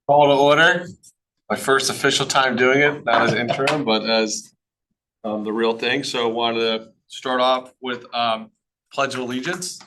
Call to order. My first official time doing it, not as interim, but as the real thing. So wanted to start off with Pledge of Allegiance.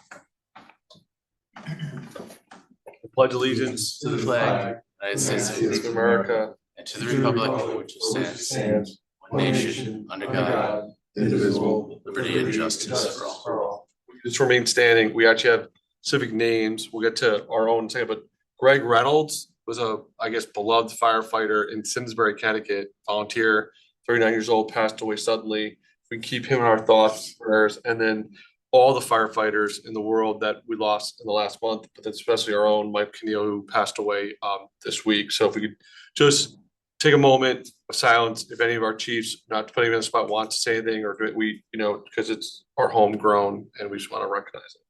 Pledge allegiance to the flag, United States of America, and to the republic for which it stands, one nation, under God, indivisible, liberty and justice for all. Just remain standing. We actually have civic names. We'll get to our own thing, but Greg Reynolds was I guess, beloved firefighter in Simsbury, Connecticut, volunteer, 39 years old, passed away suddenly. We keep him in our thoughts, prayers, and then all the firefighters in the world that we lost in the last month, but especially our own Mike Keneal, who passed away this week. So if we could just take a moment of silence, if any of our chiefs, not putting in the spot, want to say anything, or do we, because it's our homegrown and we just want to recognize it.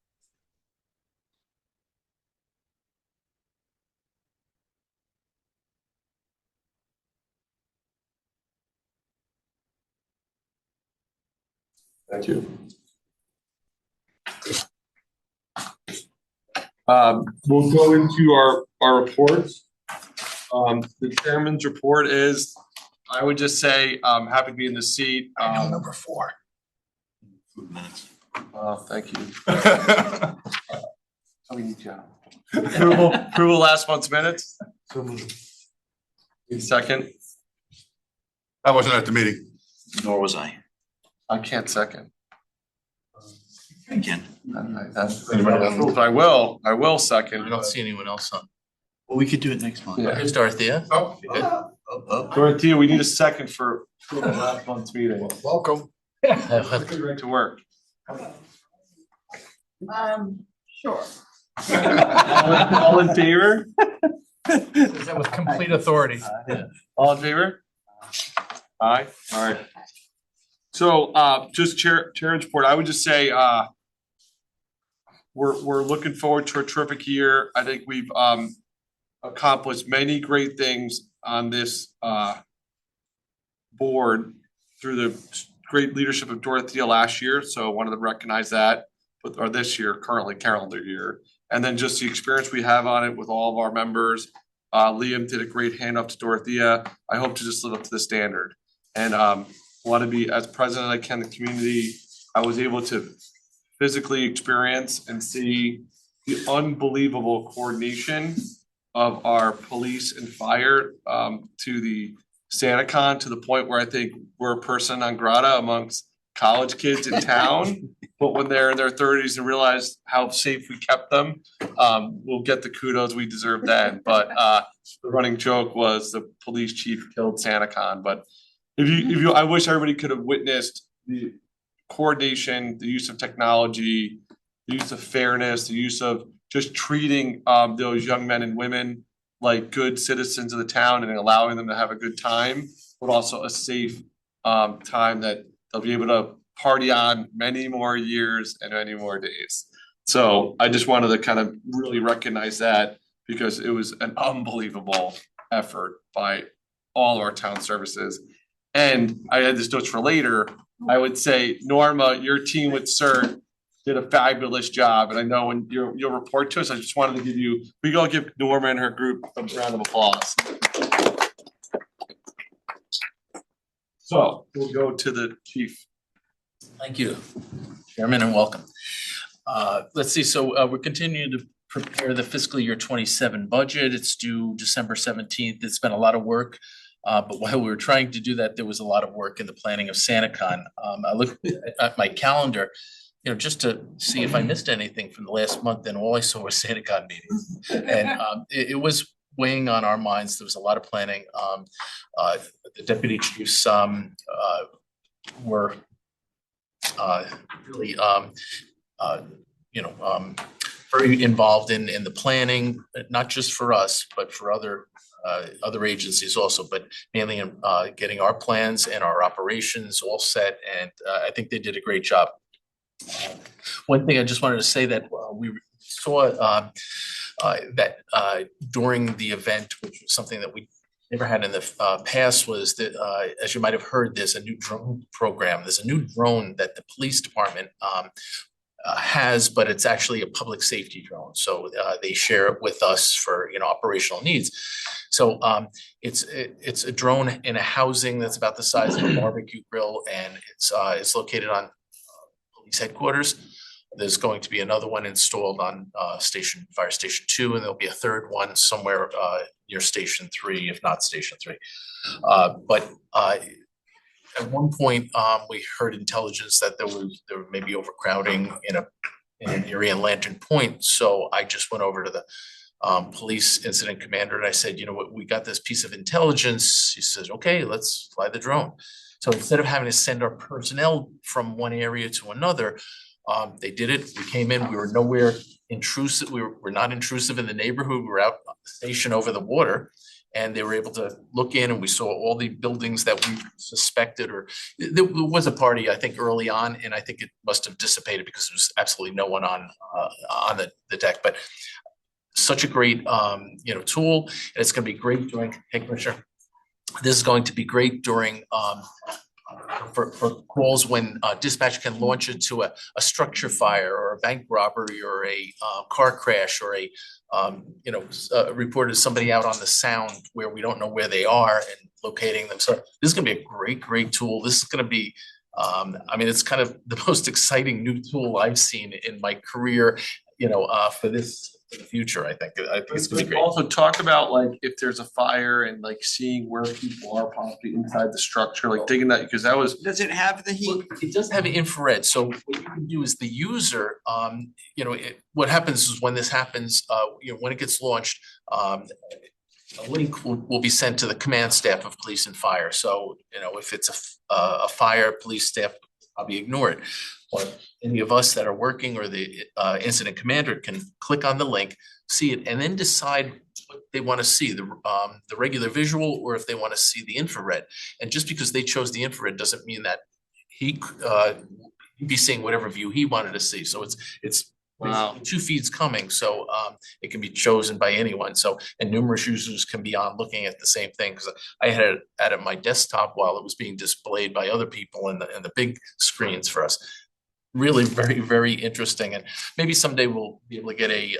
Thank you. We'll go into our reports. The chairman's report is, I would just say, I'm happy to be in the seat. Number 4. Minutes. Thank you. Approval last month's minutes. Second. I wasn't at the meeting. Nor was I. I can't second. Again. I will second. I don't see anyone else on. Well, we could do it next month. Yeah. Here's Dorothea. Oh, Dorothea, we need a second for last month's meeting. welcome. To work. Sure. All in favor? That with complete authority. All in favor? Aye. All right. So just chairman's report, I would just say we're looking forward to a terrific year. I think we've accomplished many great things on this board through the great leadership of Dorothea last year. So I wanted to recognize that, or this year, currently calendar year. And then just the experience we have on it with all of our members. Liam did a great handoff to Dorothea. I hope to just live up to the standard. And want to be, as president I can, the community. I was able to physically experience and see the unbelievable coordination of our police and fire to the SantaCon, to the point where I think we're a person non grata amongst college kids in town. But when they're in their 30s and realize how safe we kept them, we'll get the kudos we deserve then. But the running joke was the police chief killed SantaCon. But if you, I wish everybody could have witnessed the coordination, the use of technology, the use of fairness, the use of just treating those young men and women like good citizens of the town and allowing them to have a good time, but also a safe time that they'll be able to party on many more years and many more days. So I just wanted to kind of really recognize that, because it was an unbelievable effort by all of our town services. And I had this notes for later. I would say, Norma, your team with CERT did a fabulous job. And I know when you'll report to us, I just wanted to we all give Norma and her group a round of applause. So we'll go to the chief. Thank you, Chairman, and welcome. Let's see. So we're continuing to prepare the fiscal year 27 budget. It's due December 17th. It's been a lot of work. But while we were trying to do that, there was a lot of work in the planning of SantaCon. I looked at my calendar, just to see if I missed anything from the last month, and all I saw was SantaCon meetings. And it was weighing on our minds. There was a lot of planning. The deputy chiefs were really, very involved in the planning, not just for us, but for other agencies also, but mainly in getting our plans and our operations all set. And I think they did a great job. One thing I just wanted to say that we saw that during the event, which was something that we never had in the past, was that, as you might have heard, there's a new drone program. There's a new drone that the police department has, but it's actually a public safety drone. So they share it with us for, operational needs. So it's a drone in a housing that's about the size of a barbecue grill, and it's located on police headquarters. There's going to be another one installed on Fire Station 2, and there'll be a third one somewhere near Station 3, if not Station 3. But at one point, we heard intelligence that there may be overcrowding in an area in Lantern Point. So I just went over to the police incident commander and I said, what, we got this piece of intelligence. He says, okay, let's fly the drone. So instead of having to send our personnel from one area to another, they did it. We came in, we were nowhere intrusive. We're not intrusive in the neighborhood. We were out on the station over the water. And they were able to look in, and we saw all the buildings that we suspected, or there was a party, I think, early on, and I think it must have dissipated because there was absolutely no one on the deck. But such a great tool, and it's going to be great during. Hey, Commissioner, this is going to be great during for calls when dispatch can launch into a structure fire or a bank robbery or a car crash or a reported somebody out on the sound where we don't know where they are and locating them. So this is going to be a great tool. This is going to be, it's kind of the most exciting new tool I've seen in my career, for this in the future. I think it's going to be great. Also talk about like if there's a fire and like seeing where people are possibly inside the structure, like digging that, because that was. Does it have the heat? It does have infrared. So what you can do is the user, what happens is when this happens, when it gets launched, a link will be sent to the command staff of police and fire. So, if it's a fire, police staff probably ignore it. But any of us that are working or the incident commander can click on the link, see it, and then decide what they want to see, the regular visual, or if they want to see the infrared. And just because they chose the infrared doesn't mean that he'd be seeing whatever view he wanted to see. So it's Wow. two feeds coming, so it can be chosen by anyone. So, and numerous users can be on looking at the same thing, because I had it at my desktop while it was being displayed by other people in the big screens for us. Really very interesting, and maybe someday we'll be able to get a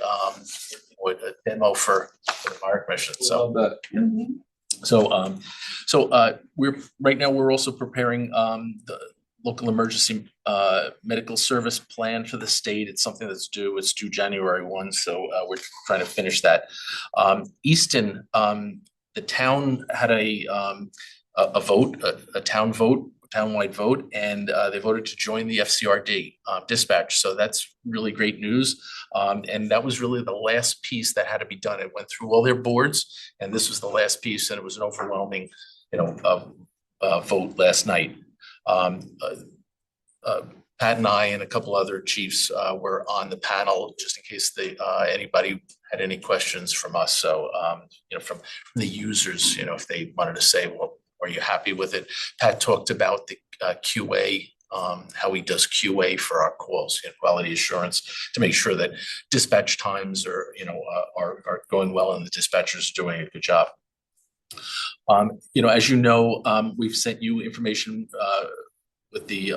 demo for the fire commission. So we're also preparing the local emergency medical service plan for the state. It's something that's due. It's due January 1, so we're trying to finish that. Easton, the town had a vote, a townwide vote, and they voted to join the FCRD dispatch. So that's really great news. And that was really the last piece that had to be done. It went through all their boards, and this was the last piece, and it was an overwhelming, vote last night. Pat and I and a couple other chiefs were on the panel just in case anybody had any questions from us. So, from the users, if they wanted to say, well, are you happy with it? Pat talked about the QA, how he does QA for our calls, quality assurance, to make sure that dispatch times are going well and the dispatchers are doing a good job. As we've sent you information with the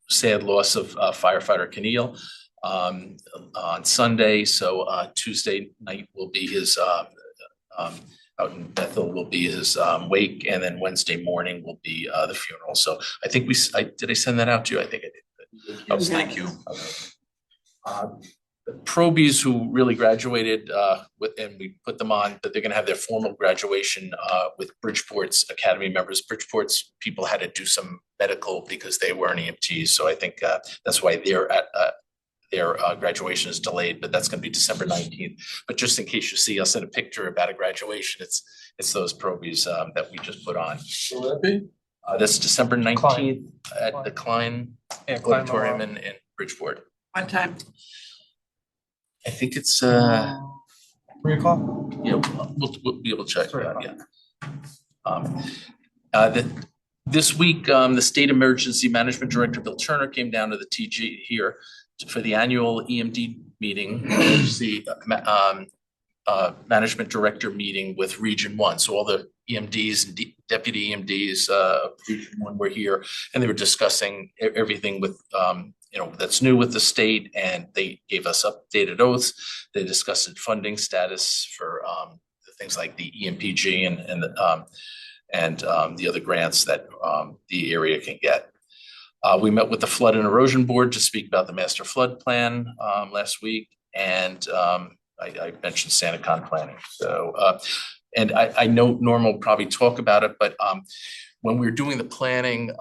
sad loss of firefighter Keneal on Sunday. So Tuesday night will be his out in Bethel will be his wake, and then Wednesday morning will be the funeral. So I think did I send that out to you? I think I did. Oh, thank you. The probies who really graduated and we put them on, but they're going to have their formal graduation with Bridgeport's Academy members. Bridgeport's people had to do some medical because they weren't EMTs. So I think that's why their graduation is delayed, but that's going to be December 19th. But just in case you see us in a picture about a graduation, it's those probies that we just put on. Will that be? That's December 19th at the Klein Auditorium in Bridgeport. What time? I think it's 3 o'clock? yeah, we'll be able to check that. Yeah. This week, the State Emergency Management Director Bill Turner came down to the TG here for the annual EMD meeting, emergency management director meeting with Region One. So all the EMDs and deputy EMDs, Region One were here, and they were discussing everything with, that's new with the state, and they gave us updated oaths. They discussed funding status for, things like the EMPG and the other grants that, the area can get. We met with the Flood and Erosion Board to speak about the master flood plan, last week, and, I mentioned SantaCon planning. So, and I know Norm will probably talk about it, but when we were doing the planning,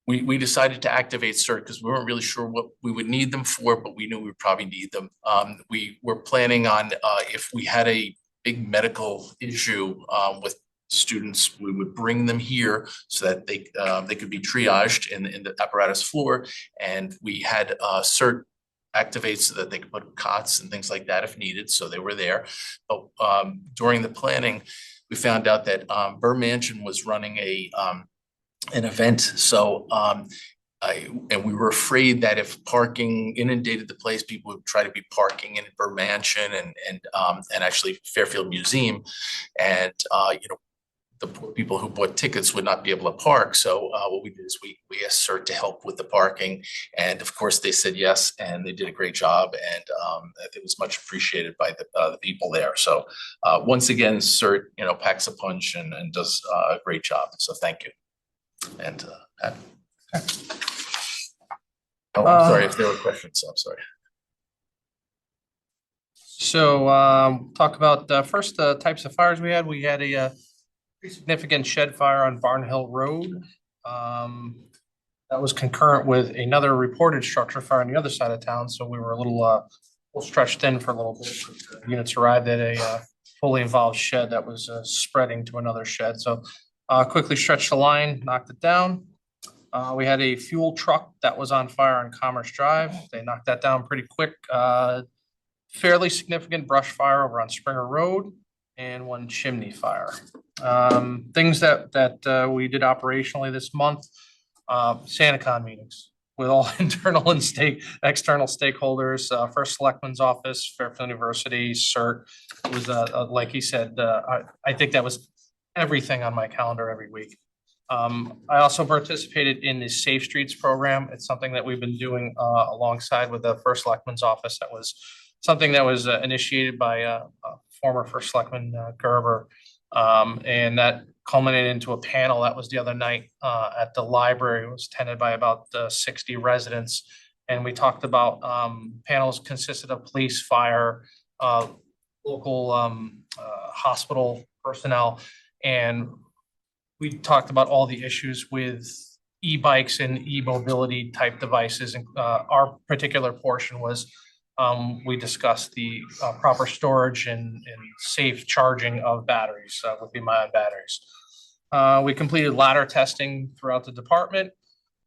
we decided to activate CERT because we weren't really sure what we would need them for, but we knew we would probably need them. We were planning on if we had a big medical issue with students, we would bring them here so that they could be triaged in the apparatus floor, and we had CERT activate so that they could put cots and things like that if needed, so they were there. But during the planning, we found out that Burr Mansion was running an event, so and we were afraid that if parking inundated the place, people would try to be parking in Burr Mansion and actually Fairfield Museum, and the poor people who bought tickets would not be able to park. So what we did is we asked CERT to help with the parking, and of course they said yes, and they did a great job, and it was much appreciated by the people there. So once again, CERT packs a punch and does a great job. So thank you. And Pat. Oh, I'm sorry if there were questions. I'm sorry. So talk about first the types of fires we had. We had a pretty significant shed fire on Barn Hill Road. That was concurrent with another reported structure fire on the other side of town. So we were a little stretched thin for a little bit. The units arrived at a fully involved shed that was spreading to another shed. So quickly stretched the line, knocked it down. We had a fuel truck that was on fire on Commerce Drive. They knocked that down pretty quick. Fairly significant brush fire over on Springer Road, and one chimney fire. Things that we did operationally this month, SantaCon meetings with all internal and external stakeholders, First Selectman's Office, Fairfield University, CERT. It was, like he said, I think that was everything on my calendar every week. I also participated in the Safe Streets program. It's something that we've been doing alongside with the First Selectman's Office. That was something that was initiated by former First Selectman Gerber, and that culminated into a panel that was the other night at the library. It was attended by about 60 residents, and we talked about panels consisted of police, fire, local hospital personnel, and we talked about all the issues with e-bikes and e-mobility type devices. And our particular portion was we discussed the proper storage and safe charging of batteries, lithium-ion batteries. We completed ladder testing throughout the department.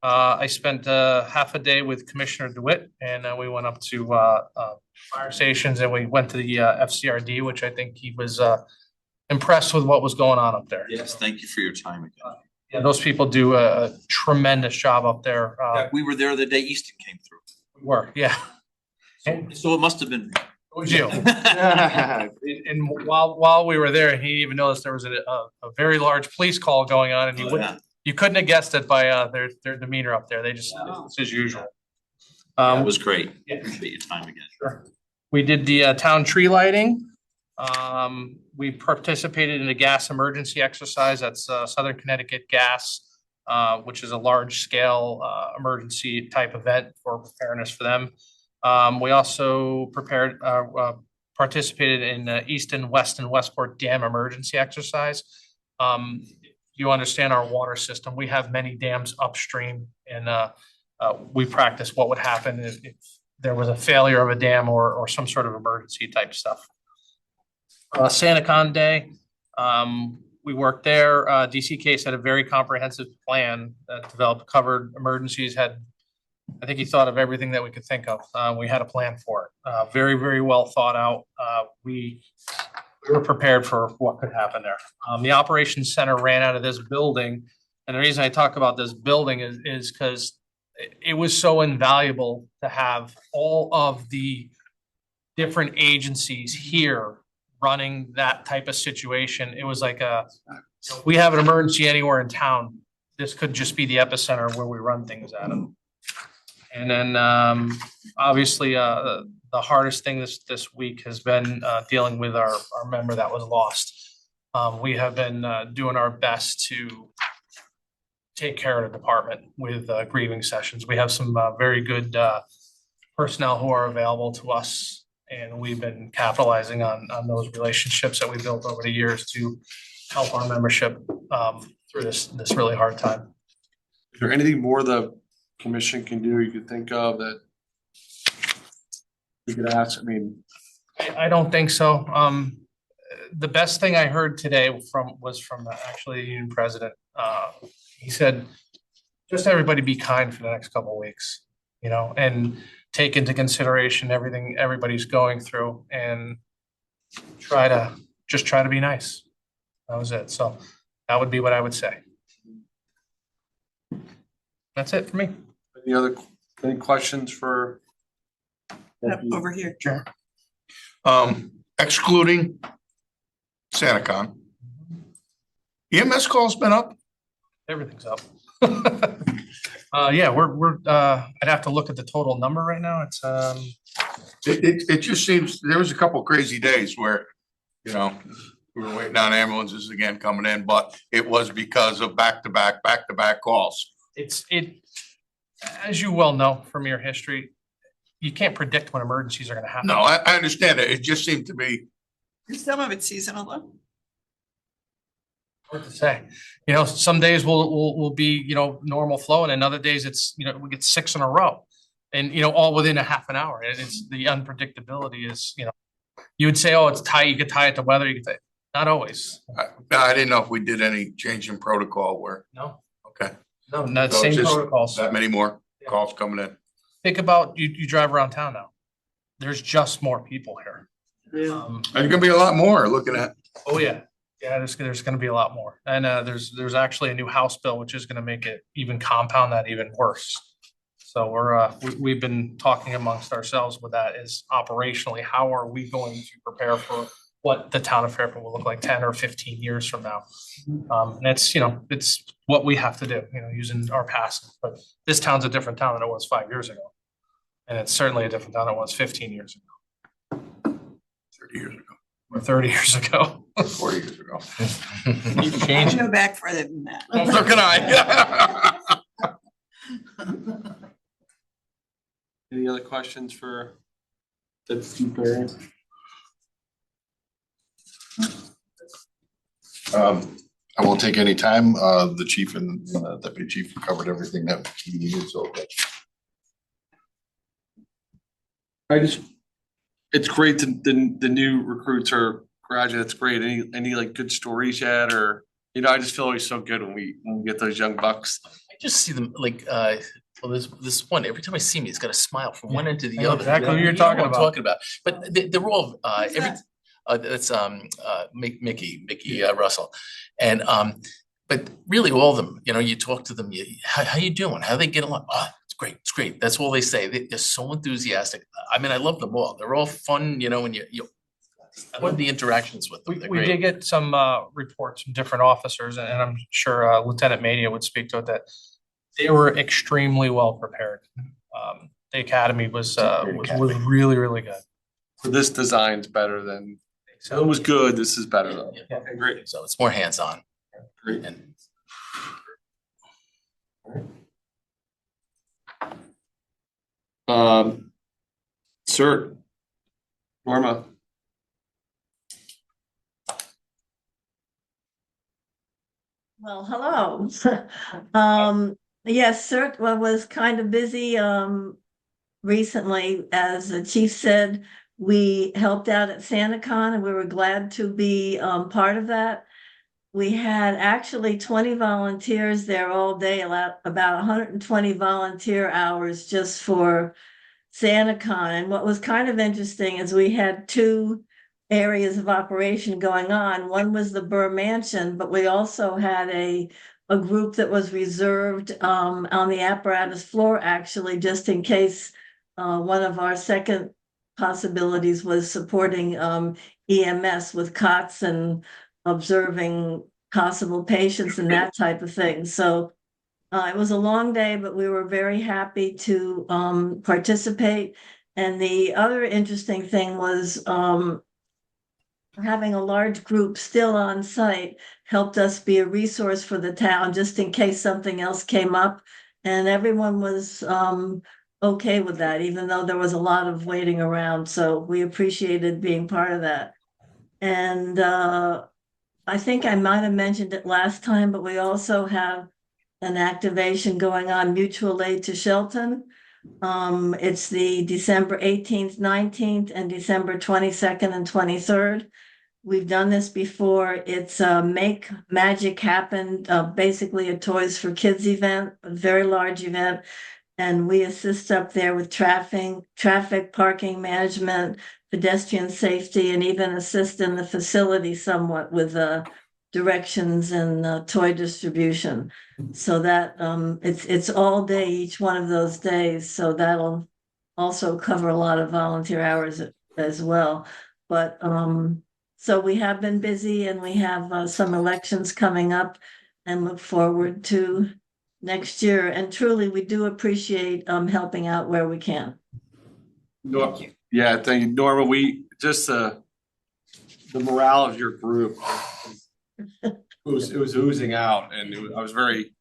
I spent half a day with Commissioner DeWitt, and we went up to fire stations, and we went to the FCRD, which I think he was impressed with what was going on up there. Yes, thank you for your time again. Yeah, those people do a tremendous job up there. We were there the day Easton came through. We were, yeah. So it must have been. It was you. And while we were there, he even noticed there was a very large police call going on, and you couldn't have guessed it by their demeanor up there. They just, it's as usual. It was great. Yeah. Appreciate your time again. Sure. We did the town tree lighting. We participated in a gas emergency exercise. That's Southern Connecticut Gas, which is a large scale emergency type event for preparedness for them. We also participated in Easton, West, and Westport Dam emergency exercise. You understand our water system. We have many dams upstream, and we practice what would happen if there was a failure of a dam or some sort of emergency type stuff. SantaCon Day, we worked there. DC Case had a very comprehensive plan that developed, covered emergencies, I think he thought of everything that we could think of. We had a plan for it. Very, very well thought out. We were prepared for what could happen there. The operations center ran out of this building. And the reason I talk about this building is because it was so invaluable to have all of the different agencies here running that type of situation. It was like if we have an emergency anywhere in town, this could just be the epicenter where we run things out of. And then, obviously, the hardest thing this week has been, dealing with our member that was lost. We have been, doing our best to take care of the department with, grieving sessions. We have some, very good, personnel who are available to us. And we've been capitalizing on those relationships that we built over the years to help our membership, through this really hard time. Is there anything more the commission can do, you could think of that you could ask? I mean, I don't think so. The best thing I heard today was from actually the union president. He said, just everybody be kind for the next couple of weeks, you know, and take into consideration everything everybody's going through and try to be nice. That was it. So that would be what I would say. That's it for me. any questions for? Over here. Sure. Excluding SantaCon. EMS call's been up? Everything's up. Yeah, I'd have to look at the total number right now. It's, It just seems, there was a couple crazy days where, you know, we were waiting on ambulances again coming in, but it was because of back-to-back calls. as you well know from your history, you can't predict when emergencies are gonna happen. No, I understand it. It just seemed to be, Some of it's seasonal though. Hard to say. You know, some days will be, you know, normal flow, and then other days it's, you know, we get 6 in a row. And, you know, all within a half an hour. And it's the unpredictability is, you know, you would say, oh, it's tight, you could tie it to weather, you could say, not always. I didn't know if we did any change in protocol where, No, okay, no, not So same it's just protocols. that many more calls coming in. Think about, you drive around town now. There's just more people here. Yeah. There's gonna be a lot more looking at. Oh, yeah. Yeah, there's gonna be a lot more. And there's actually a new House bill, which is gonna make it even compound that even worse. So we've been talking amongst ourselves with that is operationally, how are we going to prepare for what the town of Fairfield will look like 10 or 15 years from now? And it's, you know, it's what we have to do, you know, using our past. But this town's a different town than it was 5 years ago. And it's certainly a different town than it was 15 years ago. 30 years ago, Or 30 years ago. 40 years ago. Keep I changing. go back further than that. So can I. Any other questions for Deputy Barry? I won't take any time. The chief and deputy chief covered everything that he needed, so. It's great the new recruits are graduates, great. Any like good stories yet, or, you know, I just feel always so good when we get those young bucks. I just see them like, well, this one, every time I see me, it's got a smile from one end to the I know other. exactly what You you're know talking what I'm about. talking about, but they're all, Who's every, that? that's, Mickey Russell. And, but really all of them, you know, you talk to them, how you doing? How they get along? Oh, it's great. That's all they say. They're so enthusiastic. I mean, I love them all. They're all fun, you know, and I love the interactions with them. They're We great. did get some reports from different officers, and I'm sure Lieutenant Mania would speak to it, that they were extremely well prepared. The academy was really, really good. So this design's better than, so it was good, this is better though. Yeah. Okay, great. So it's more hands-on. Great. And Sir, Norma. Well, hello. Yes, CERT was kind of busy recently. As the chief said, we helped out at SantaCon and we were glad to be part of that. We had actually 20 volunteers there all day, about 120 volunteer hours just for SantaCon. And what was kind of interesting is we had 2 areas of operation going on. One was the Burr Mansion, but we also had a group that was reserved on the apparatus floor, actually, just in case one of our second possibilities was supporting EMS with cots and observing possible patients and that type of thing. So it was a long day, but we were very happy to participate. And the other interesting thing was having a large group still on site helped us be a resource for the town, just in case something else came up. And everyone was okay with that, even though there was a lot of waiting around. So we appreciated being part of that. And I think I might have mentioned it last time, but we also have an activation going on, Mutual Aid to Shelton. It's the December 18th, 19th, and December 22nd and 23rd. We've done this before. It's a Make Magic Happen, basically a Toys for Kids event, a very large event. And we assist up there with traffic, parking management, pedestrian safety, and even assist in the facility somewhat with directions and toy distribution. So that it's all day, each one of those days. So that'll also cover a lot of volunteer hours as well. But so we have been busy, and we have some elections coming up, and look forward to next year. And truly, we do appreciate helping out where we can. Yeah, thank you, Norma. We just the morale of your group. It was oozing out, and I was very.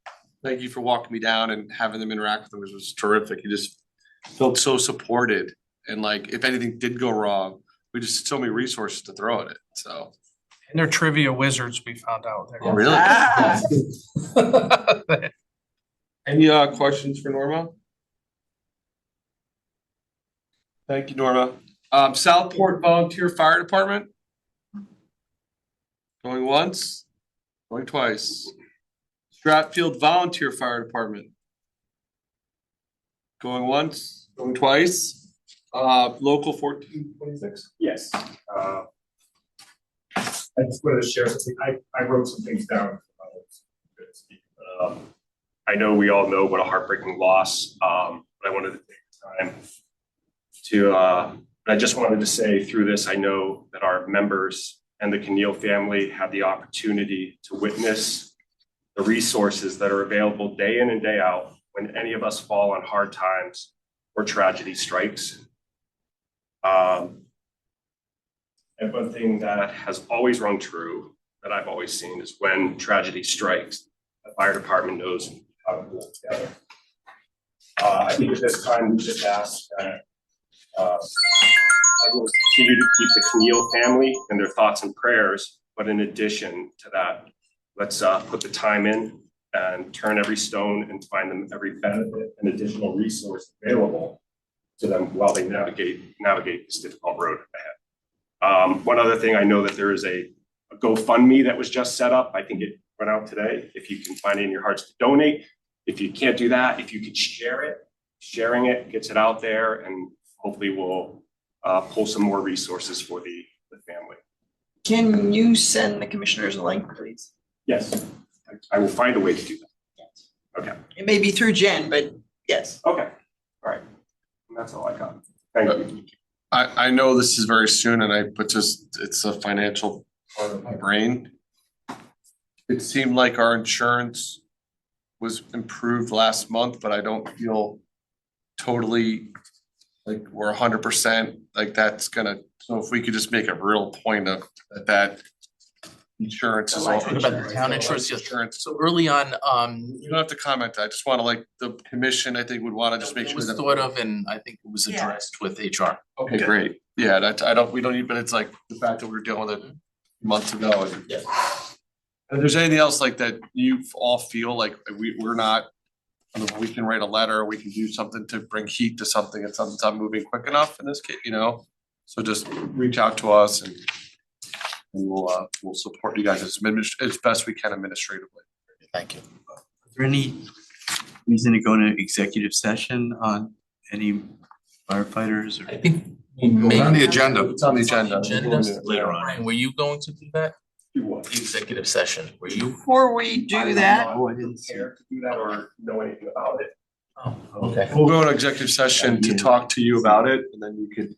Thank you for walking me down and having them interact with them. It was terrific. You just felt so supported, and like if anything did go wrong, we just had so many resources to throw at it. So. And they're trivia wizards, we found out. Oh, really? Ah. Any questions for Norma? Thank you, Norma. Southport Volunteer Fire Department. Going once, going twice. Stratfield Volunteer Fire Department. Going once, going twice. Local 1426. Yes. I just wanted to share something. I wrote some things down. I know we all know what a heartbreaking loss, but I wanted to take the time to, I just wanted to say through this, I know that our members and the Keneal family have the opportunity to witness the resources that are available day in and day out when any of us fall on hard times or tragedy strikes. And one thing that has always rung true that I've always seen is when tragedy strikes, the fire department knows how to pull it together. I think at this time we just ask that everyone continue to keep the Keneal family in their thoughts and prayers. But in addition to that, let's put the time in and turn every stone and find them every benefit and additional resource available to them while they navigate this difficult road ahead. One other thing, I know that there is a GoFundMe that was just set up. I think it went out today. If you can find it in your hearts to donate. If you can't do that, if you could share it, sharing it gets it out there, and hopefully we'll pull some more resources for the family. Can you send the commissioners a link, please? Yes, I will find a way to do that. Yes. Okay. It may be through Jen, but yes. Okay. All right. And that's all I got. Thank you. I know this is very soon, but just it's a financial part of my brain. It seemed like our insurance was improved last month, but I don't feel totally like we're 100%. Like that's gonna. So if we could just make a real point of that insurance is all. Talking about the town insurance, yes. So early on, You don't have to comment. I just want to the commission, I think would want to just make it sure was that. thought of, and I think it was Yeah. addressed with HR. Okay, great. Yeah, we don't need, but it's like the fact that we were dealing with it months ago. And Yeah. if there's anything else like that you all feel like we're not, we can write a letter, we can do something to bring heat to something and something's not moving quick enough in this case, So just reach out to us and we'll support you guys as best we can administratively. Thank you. Is there any reason to go into executive session on any firefighters or? I think we It's may. on the agenda. It's on the agenda. Later on. Brian, were you going to do that? Do what? The executive session, were you? Before we do that, Oh, I didn't see. Care to do that or know anything about it. Oh, okay. We'll go into executive session to talk to you about it, and then you could,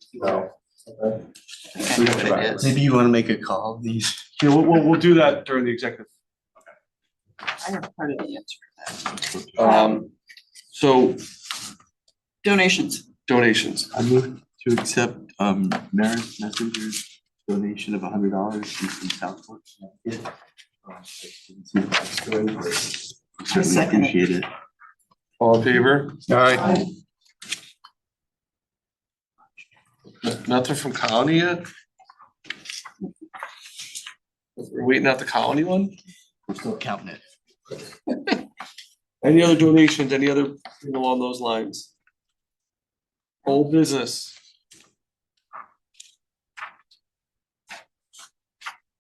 Maybe you wanna make a call, these. Yeah, we'll do that during the executive. I have part of the answer to that. So Donations. donations. I move to accept Merit Messenger's donation of $100 from Southport. Certainly second it. appreciate it. All in favor? All right. Nothing from Colony yet? We're waiting out the Colony one? We're still counting it. Any other donations, any other thing along those lines? Old business.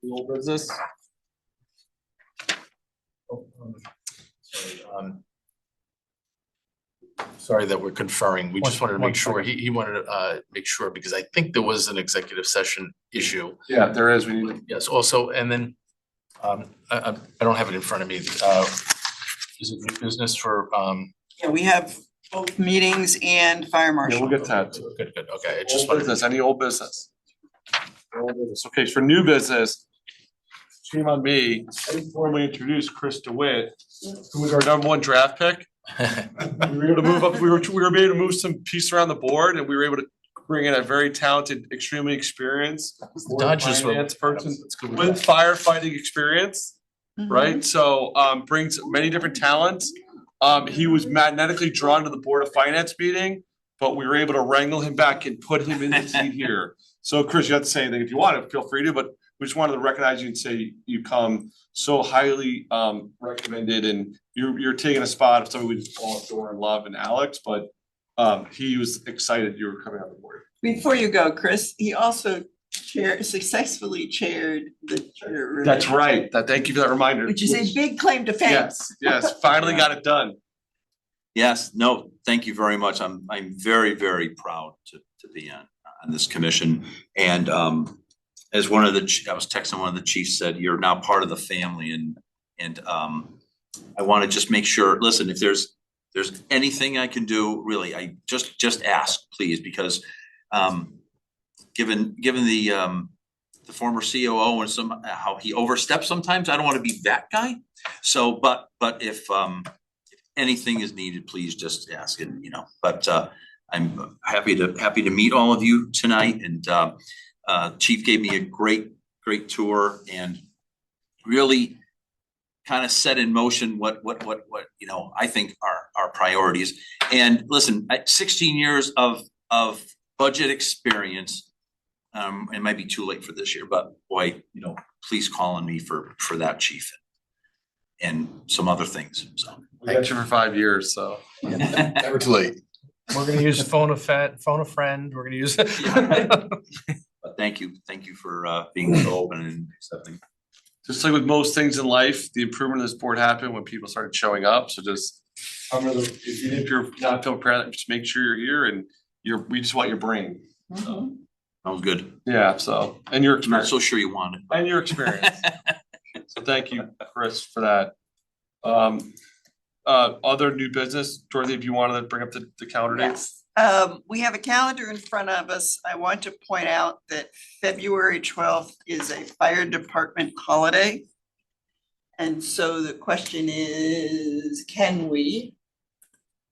The old business? Sorry that we're conferring. We just wanted to One make sure, second. he wanted to make sure, because I think there was an executive session issue. Yeah, there is, we need. Yes, also, and then, I don't have it in front of me. Is it new business for, Yeah, we have both meetings and fire Yeah, marshal. we'll get to that. good, I just Old wanted business, any old business? Old business. Okay, for new business. Shame on me, I didn't formally introduce Chris DeWitt, who was our #1 draft pick. to. We were able to move up, we were able to move some pieces around the board, and we were able to bring in a very talented, extremely experienced board Dodgers were- finance person That's good. with firefighting experience, Mhm. right? So brings many different talents. He was magnetically drawn to the Board of Finance meeting, but we were able to wrangle him back and put him in the seat here. So Chris, you have to say anything if you want to, feel free to, but we just wanted to recognize you and say you come so highly recommended, and you're taking a spot of somebody we all adore and love, and Alex, but he was excited you were coming on the board. Before you go, Chris, he also successfully chaired the charter review. That's right, thank you for that reminder. Which is a big claim to fame. Yes, finally got it done. Yes, no, thank you very much. I'm very, very proud to be on this commission. And as one of the, I was texting one of the chiefs said, you're now part of the family, and I want to just make sure, listen, if there's anything I can do, really, I just ask, please, because given the former COO and how he oversteps sometimes, I don't want to be that guy. So, but if anything is needed, please just ask, and but I'm happy to meet all of you tonight, and Chief gave me a great tour and really kind of set in motion what I think are our priorities. And listen, 16 years of budget experience. It might be too late for this year, but boy, please call on me for that, Chief, and some other things. So We got you for 5 years, so. Never too late. We're gonna use phone a friend, we're gonna use. but thank you for being so open and accepting. Just like with most things in life, the improvement of this board happened when people started showing up, so just, if you're not feeling proud, just make sure you're here, and we just want your brain. Mhm. Sounds good. Yeah, so, and your I'm not experience, so sure you want it. and your experience. So thank you, Chris, for that. Other new business, Dorothy, if you wanted to bring up the calendar dates. Yes, we have a calendar in front of us. I want to point out that February 12th is a fire department holiday. And so the question is, can we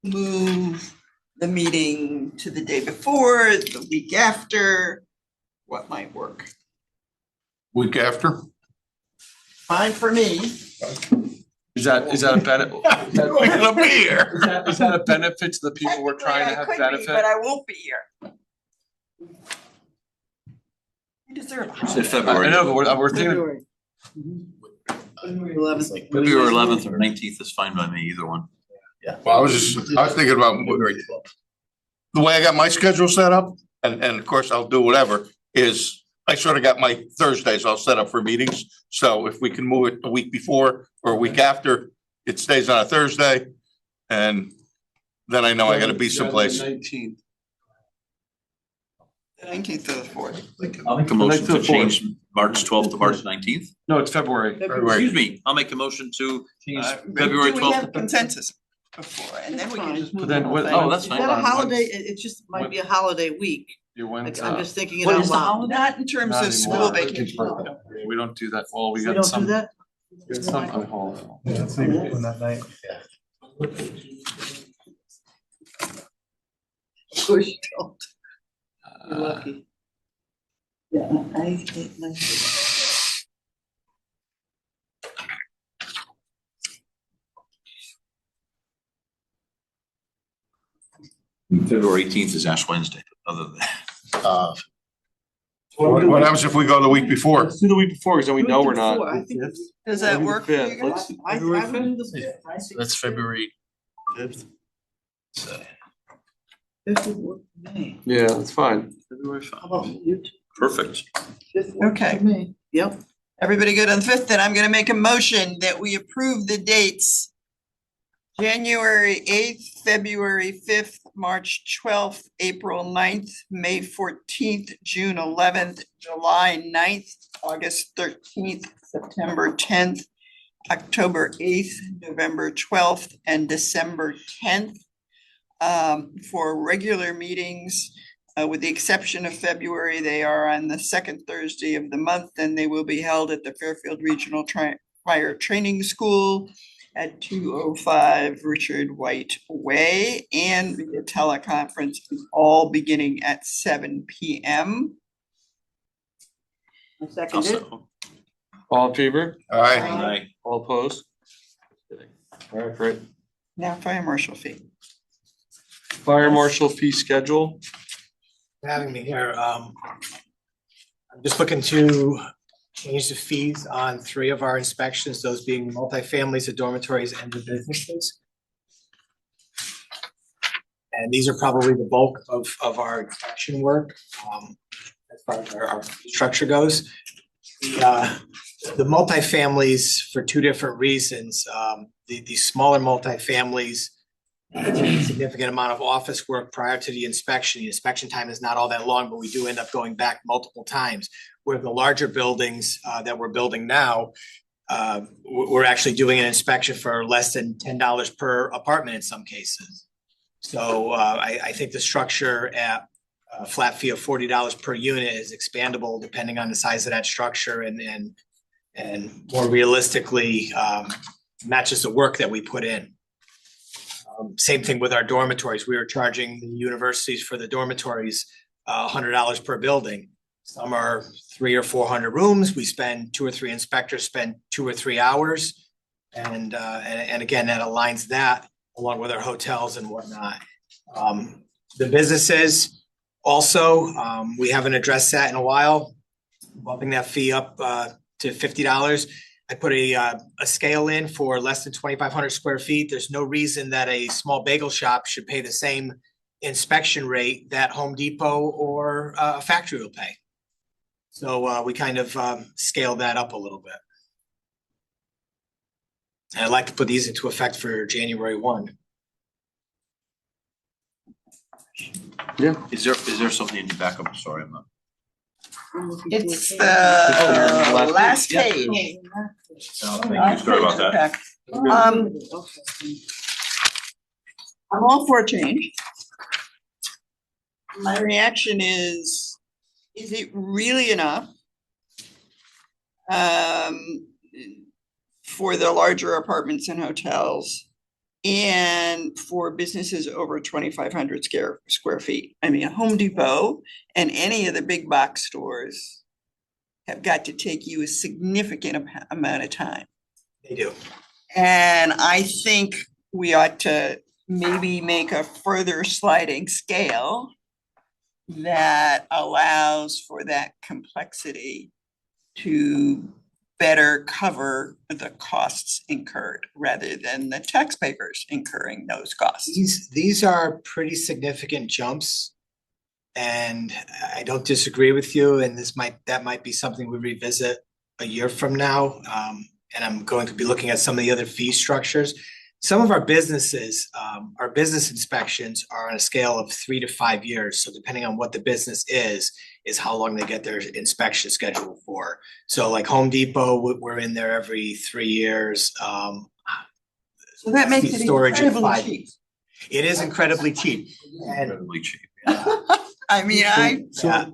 move the meeting to the day before, the week after? What might work? Week after? Fine for me. Is that a benefit? We're gonna be here. Is that a benefit to the people we're trying to have Technically, I could be, benefit? but I won't be here. You deserve a Say holiday. February. I know, but we're thinking, February. February 11th. February 11th or 19th is fine by me, either one. Well, I was thinking about the way I got my schedule set up, and of course I'll do whatever, is I sort of got my Thursdays all set up for meetings. So if we can move it a week before or a week after, it stays on a Thursday. And then I know I gotta be someplace. 19th. The 19th to the 4th. I'll make a motion to change March 12th to March 19th. No, it's February. Excuse me, I'll make a motion to change Do February we 12th. have consensus? before, and then we can just But move the then whole what- thing. Oh, that's Is fine. that a Hold on, holiday? when's- It just might be a holiday week. Your Like, when's, I'm just thinking it What out is the loud. holiday? Not in terms Not of school anymore. vacation. we don't do that, well, we We got don't do some, that? we got some, hold on. Yeah, that's maybe on that night. Of course you don't. You're Uh, lucky. Yeah, I hate my. February 18th is Ash Wednesday, other than that. Uh, What happens if we go the week before? Let's do the week before, because then we Do it know we're before. not. I think it's- Does that Maybe the work for you fifth. guys? Let's- I February would do the fifth. I think That's February 5th. fifth would work for me. Yeah, that's fine. How about you? Perfect. Fifth works Okay. for me. Yep. Everybody good on the fifth? Then I'm gonna make a motion that we approve the dates. January eighth, February fifth, March twelfth, April 9th, May 14th, June 11th, July 9th, August 13th, September 10th, October 8th, November 12th, and December 10th. For regular meetings, with the exception of February, they are on the second Thursday of the month, and they will be held at the Fairfield Regional Fire Training School at 205 Richard White Way, and via teleconference, all beginning at 7 p.m. I second it. Also, All in favor? All right, aye. All opposed? All right, great. Now fire marshal fee. Fire marshal fee schedule. For having me here. I'm just looking to change the fees on 3 of our inspections, those being multifamilies, the dormitories, and the businesses. And these are probably the bulk of our inspection work, as far as our structure goes. The multifamilies, for 2 different reasons, the smaller multifamilies, significant amount of office work prior to the inspection. The inspection time is not all that long, but we do end up going back multiple times. Where the larger buildings that we're building now, we're actually doing an inspection for less than $10 per apartment in some cases. So I think the structure at a flat fee of $40 per unit is expandable depending on the size of that structure and more realistically matches the work that we put in. Same thing with our dormitories. We were charging the universities for the dormitories $100 per building. Some are 300 or 400 rooms. We spend 2 or 3 inspectors spend 2 or 3 hours. And again, that aligns that along with our hotels and whatnot. The businesses also, we haven't addressed that in a while, bumping that fee up to $50. I put a scale in for less than 2,500 square feet. There's no reason that a small bagel shop should pay the same inspection rate that Home Depot or a factory will pay. So we kind of scaled that up a little bit. And I'd like to put these into effect for January 1. Is there something in your backup? Sorry, I'm not. It's the last last page. page. Thank you, sorry about that. I'm all for change. My reaction is it really enough? For the larger apartments and hotels and for businesses over 2,500 square feet. I mean, Home Depot and any of the big box stores have got to take you a significant amount of time. They do. And I think we ought to maybe make a further sliding scale that allows for that complexity to better cover the costs incurred rather than the taxpayers incurring those costs. These are pretty significant jumps. And I don't disagree with you, and that might be something we revisit a year from now. And I'm going to be looking at some of the other fee structures. Some of our businesses, our business inspections are on a scale of 3 to 5 years. So depending on what the business is how long they get their inspection scheduled for. So like Home Depot, we're in there every 3 years. So that makes it Storage at incredibly 5 cheap. years. It is incredibly cheap. And Incredibly cheap. I mean, So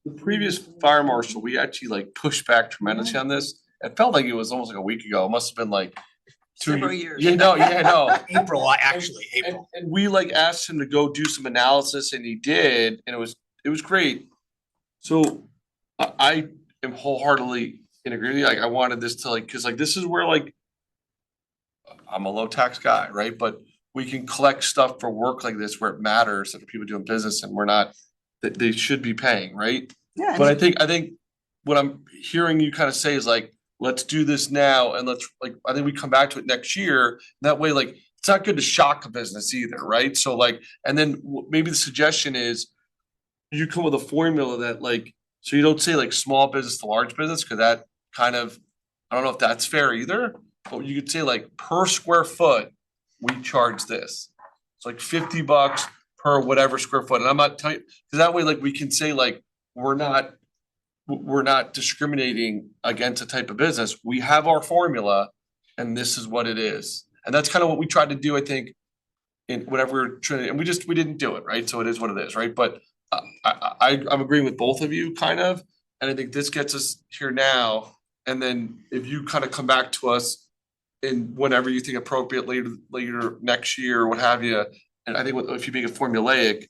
the previous fire marshal, we actually like pushed back tremendously on this. It felt like it was almost like a week ago. It must have been like several years. Yeah, no. April, actually, April. And we like asked him to go do some analysis and he did, and it was great. So I am wholeheartedly in agreement. Like I wanted this to like, cause like this is where like I'm a low tax guy, right? But we can collect stuff for work like this where it matters that people doing business and we're not, that they should be paying, right? Yeah. But I think what I'm hearing you kind of say is like, let's do this now and let's like, I think we come back to it next year. That way, like, it's not good to shock a business either, right? So like, and then maybe the suggestion is you come with a formula that like, so you don't say like small business to large business, cause that kind of, I don't know if that's fair either, but you could say like per square foot, we charge this. It's like $50 per whatever square foot. And I'm not telling you, cause that way like we can say like, we're not discriminating against a type of business. We have our formula and this is what it is. And that's kind of what we tried to do, I think, in whatever we're trying, and we didn't do it, right? So it is what it is, right? But I'm agreeing with both of you kind of, and I think this gets us here now. And then if you kind of come back to us in whenever you think appropriate later next year or what have you, and I think if you make it formulaic,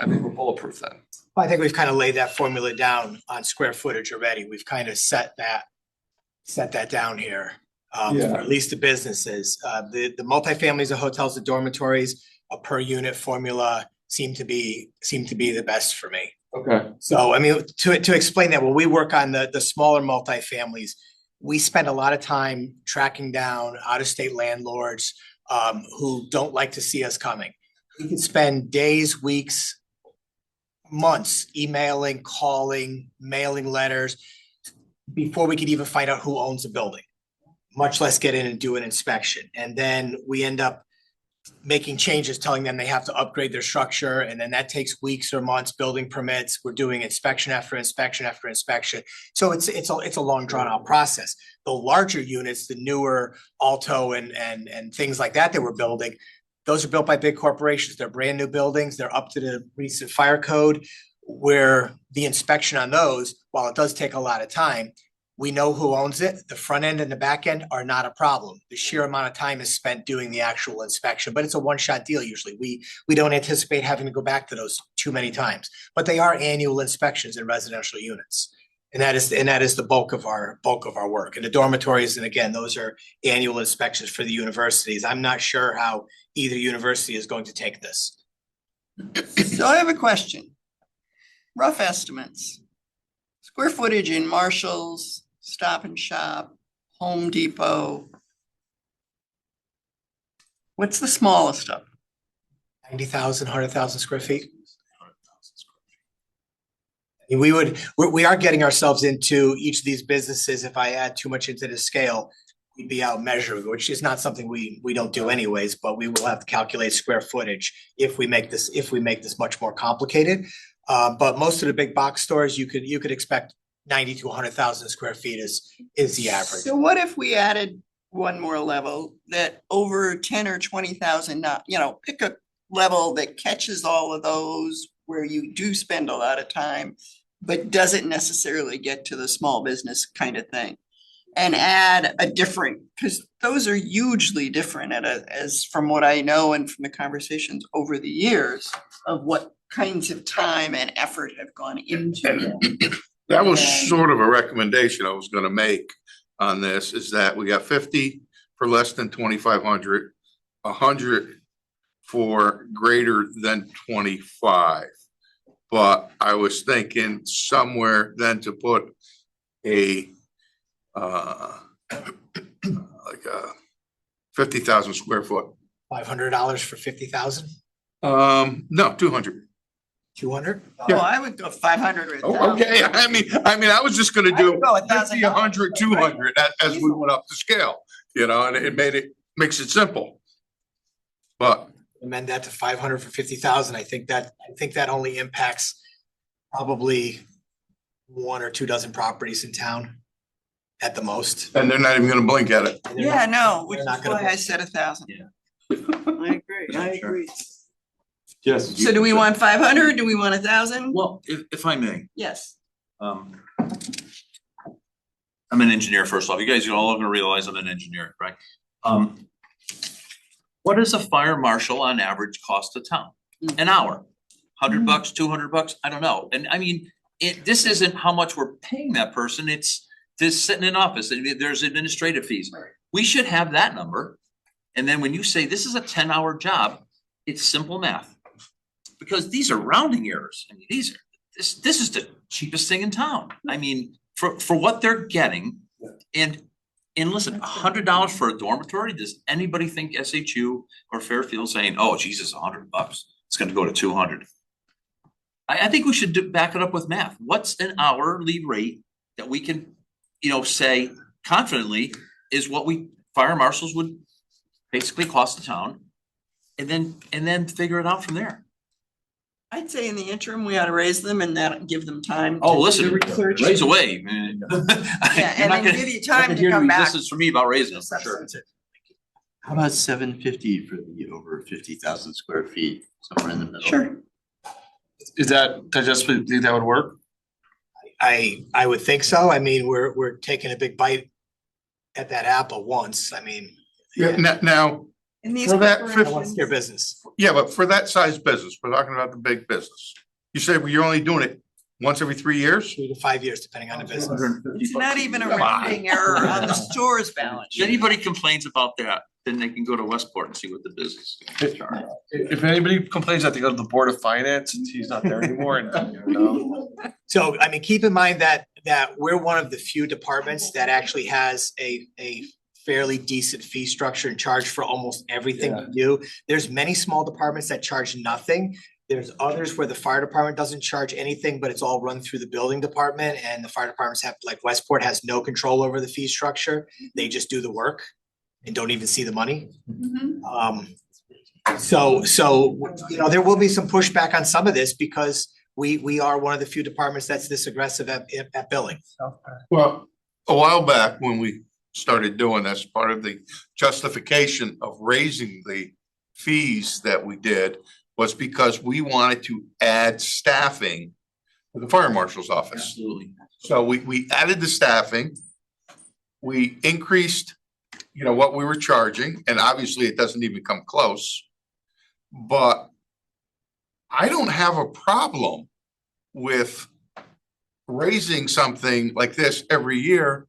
I think we're bulletproof then. I think we've kind of laid that formula down on square footage already. We've kind of set that down here. For at least the businesses, the multifamilies, the hotels, the dormitories, a per unit formula seem to be the best for me. Okay. So, I mean, to explain that, when we work on the smaller multifamilies, we spend a lot of time tracking down out-of-state landlords who don't like to see us coming. We can spend days, weeks, months emailing, calling, mailing letters before we could even find out who owns the building, much less get in and do an inspection. And then we end up making changes, telling them they have to upgrade their structure. And then that takes weeks or months, building permits. We're doing inspection after inspection after inspection. So it's a long drawn out process. The larger units, the newer Alto and things like that we're building, those are built by big corporations. They're brand new buildings. They're up to the recent fire code, where the inspection on those, while it does take a lot of time, we know who owns it. The front end and the back end are not a problem. The sheer amount of time is spent doing the actual inspection, but it's a one-shot deal usually. We don't anticipate having to go back to those too many times, but they are annual inspections in residential units. And that is the bulk of our work. And the dormitories, and again, those are annual inspections for the universities. I'm not sure how either university is going to take this. So I have a question. Rough estimates. Square footage in Marshall's, Stop and Shop, Home Depot. What's the smallest of? 90,000, 100,000 square feet. We are getting ourselves into each of these businesses. If I add too much into the scale, we'd be out measuring, which is not something we don't do anyways, but we will have to calculate square footage if we make this much more complicated. But most of the big box stores, you could expect 90 to 100,000 square feet is the average. So what if we added one more level that over 10 or 20,000, pick a level that catches all of those where you do spend a lot of time, but doesn't necessarily get to the small business kind of thing, and add a different, because those are hugely different as from what I know and from the conversations over the years of what kinds of time and effort have gone into it. That was sort of a recommendation I was gonna make on this, is that we got 50 for less than 2,500, 100 for greater than 25. But I was thinking somewhere then to put a like a 50,000 square foot. $500 for 50,000, No, 200. 200. Oh, I would go 500 or 1,000. Oh, okay, I mean, I was just gonna I do would go $1,000. 50, 100, 200 as we went up the scale, and it makes it simple. But Amend that to 500 for 50,000. I think that only impacts probably 1 or 2 dozen properties in town. at the most. And they're not even gonna blink at it. And they're Yeah, not- no, which they're is not gonna why I vote. said 1,000. Yeah. I agree. Yes. So do we want 500? Do we want 1,000? Well, if I may, Yes. I'm an engineer first off. You guys are all gonna realize I'm an engineer, right? What does a fire marshal on average cost the town? An hour? $100, $200? I don't know. And I mean, this isn't how much we're paying that person. It's this sitting in office. There's administrative fees. We should have that number. And then when you say this is a 10-hour job, it's simple math. Because these are rounding errors. I mean, this is the cheapest thing in town. I mean, for what they're getting. And listen, $100 for a dormitory, does anybody think SHU or Fairfield saying, oh, Jesus, $100, it's gonna go to 200? I think we should back it up with math. What's an hourly rate that we can, say confidently is what fire marshals would basically cost the town? And then figure it out from there. I'd say in the interim, we ought to raise them and that give them time. Oh, to listen, do research. raise away, man. Yeah, and then give you time to come back. Resistance for me about raising them, for sure. How about 750 for the over 50,000 square feet, somewhere in the middle? Sure. Is that, think that would work? I would think so. I mean, we're taking a big bite at that apple once. I mean, Yeah, now, In these For that I 50 want to steer business. yeah, but for that size business, we're talking about the big business. You say you're only doing it once every 3 years? 3 to 5 years, depending on the business. It's not even a Come on. rounding error on the store's balance If sheet. anybody complains about that, then they can go to Westport and see what the business is gonna charge. If anybody complains, I have to go to the Board of Finance, since he's not there anymore, and, So, I mean, keep in mind that we're one of the few departments that actually has a fairly decent fee structure and charge for almost everything we do. There's many small departments that charge nothing. There's others where the fire department doesn't charge anything, but it's all run through the building department, and the fire departments have, like Westport has no control over the fee structure. They just do the work and don't even see the money. So, there will be some pushback on some of this because we are one of the few departments that's this aggressive at billing. Well, a while back when we started doing this, part of the justification of raising the fees that we did was because we wanted to add staffing to the fire marshal's office. Absolutely. So we added the staffing. We increased, what we were charging, and obviously it doesn't even come close. But I don't have a problem with raising something like this every year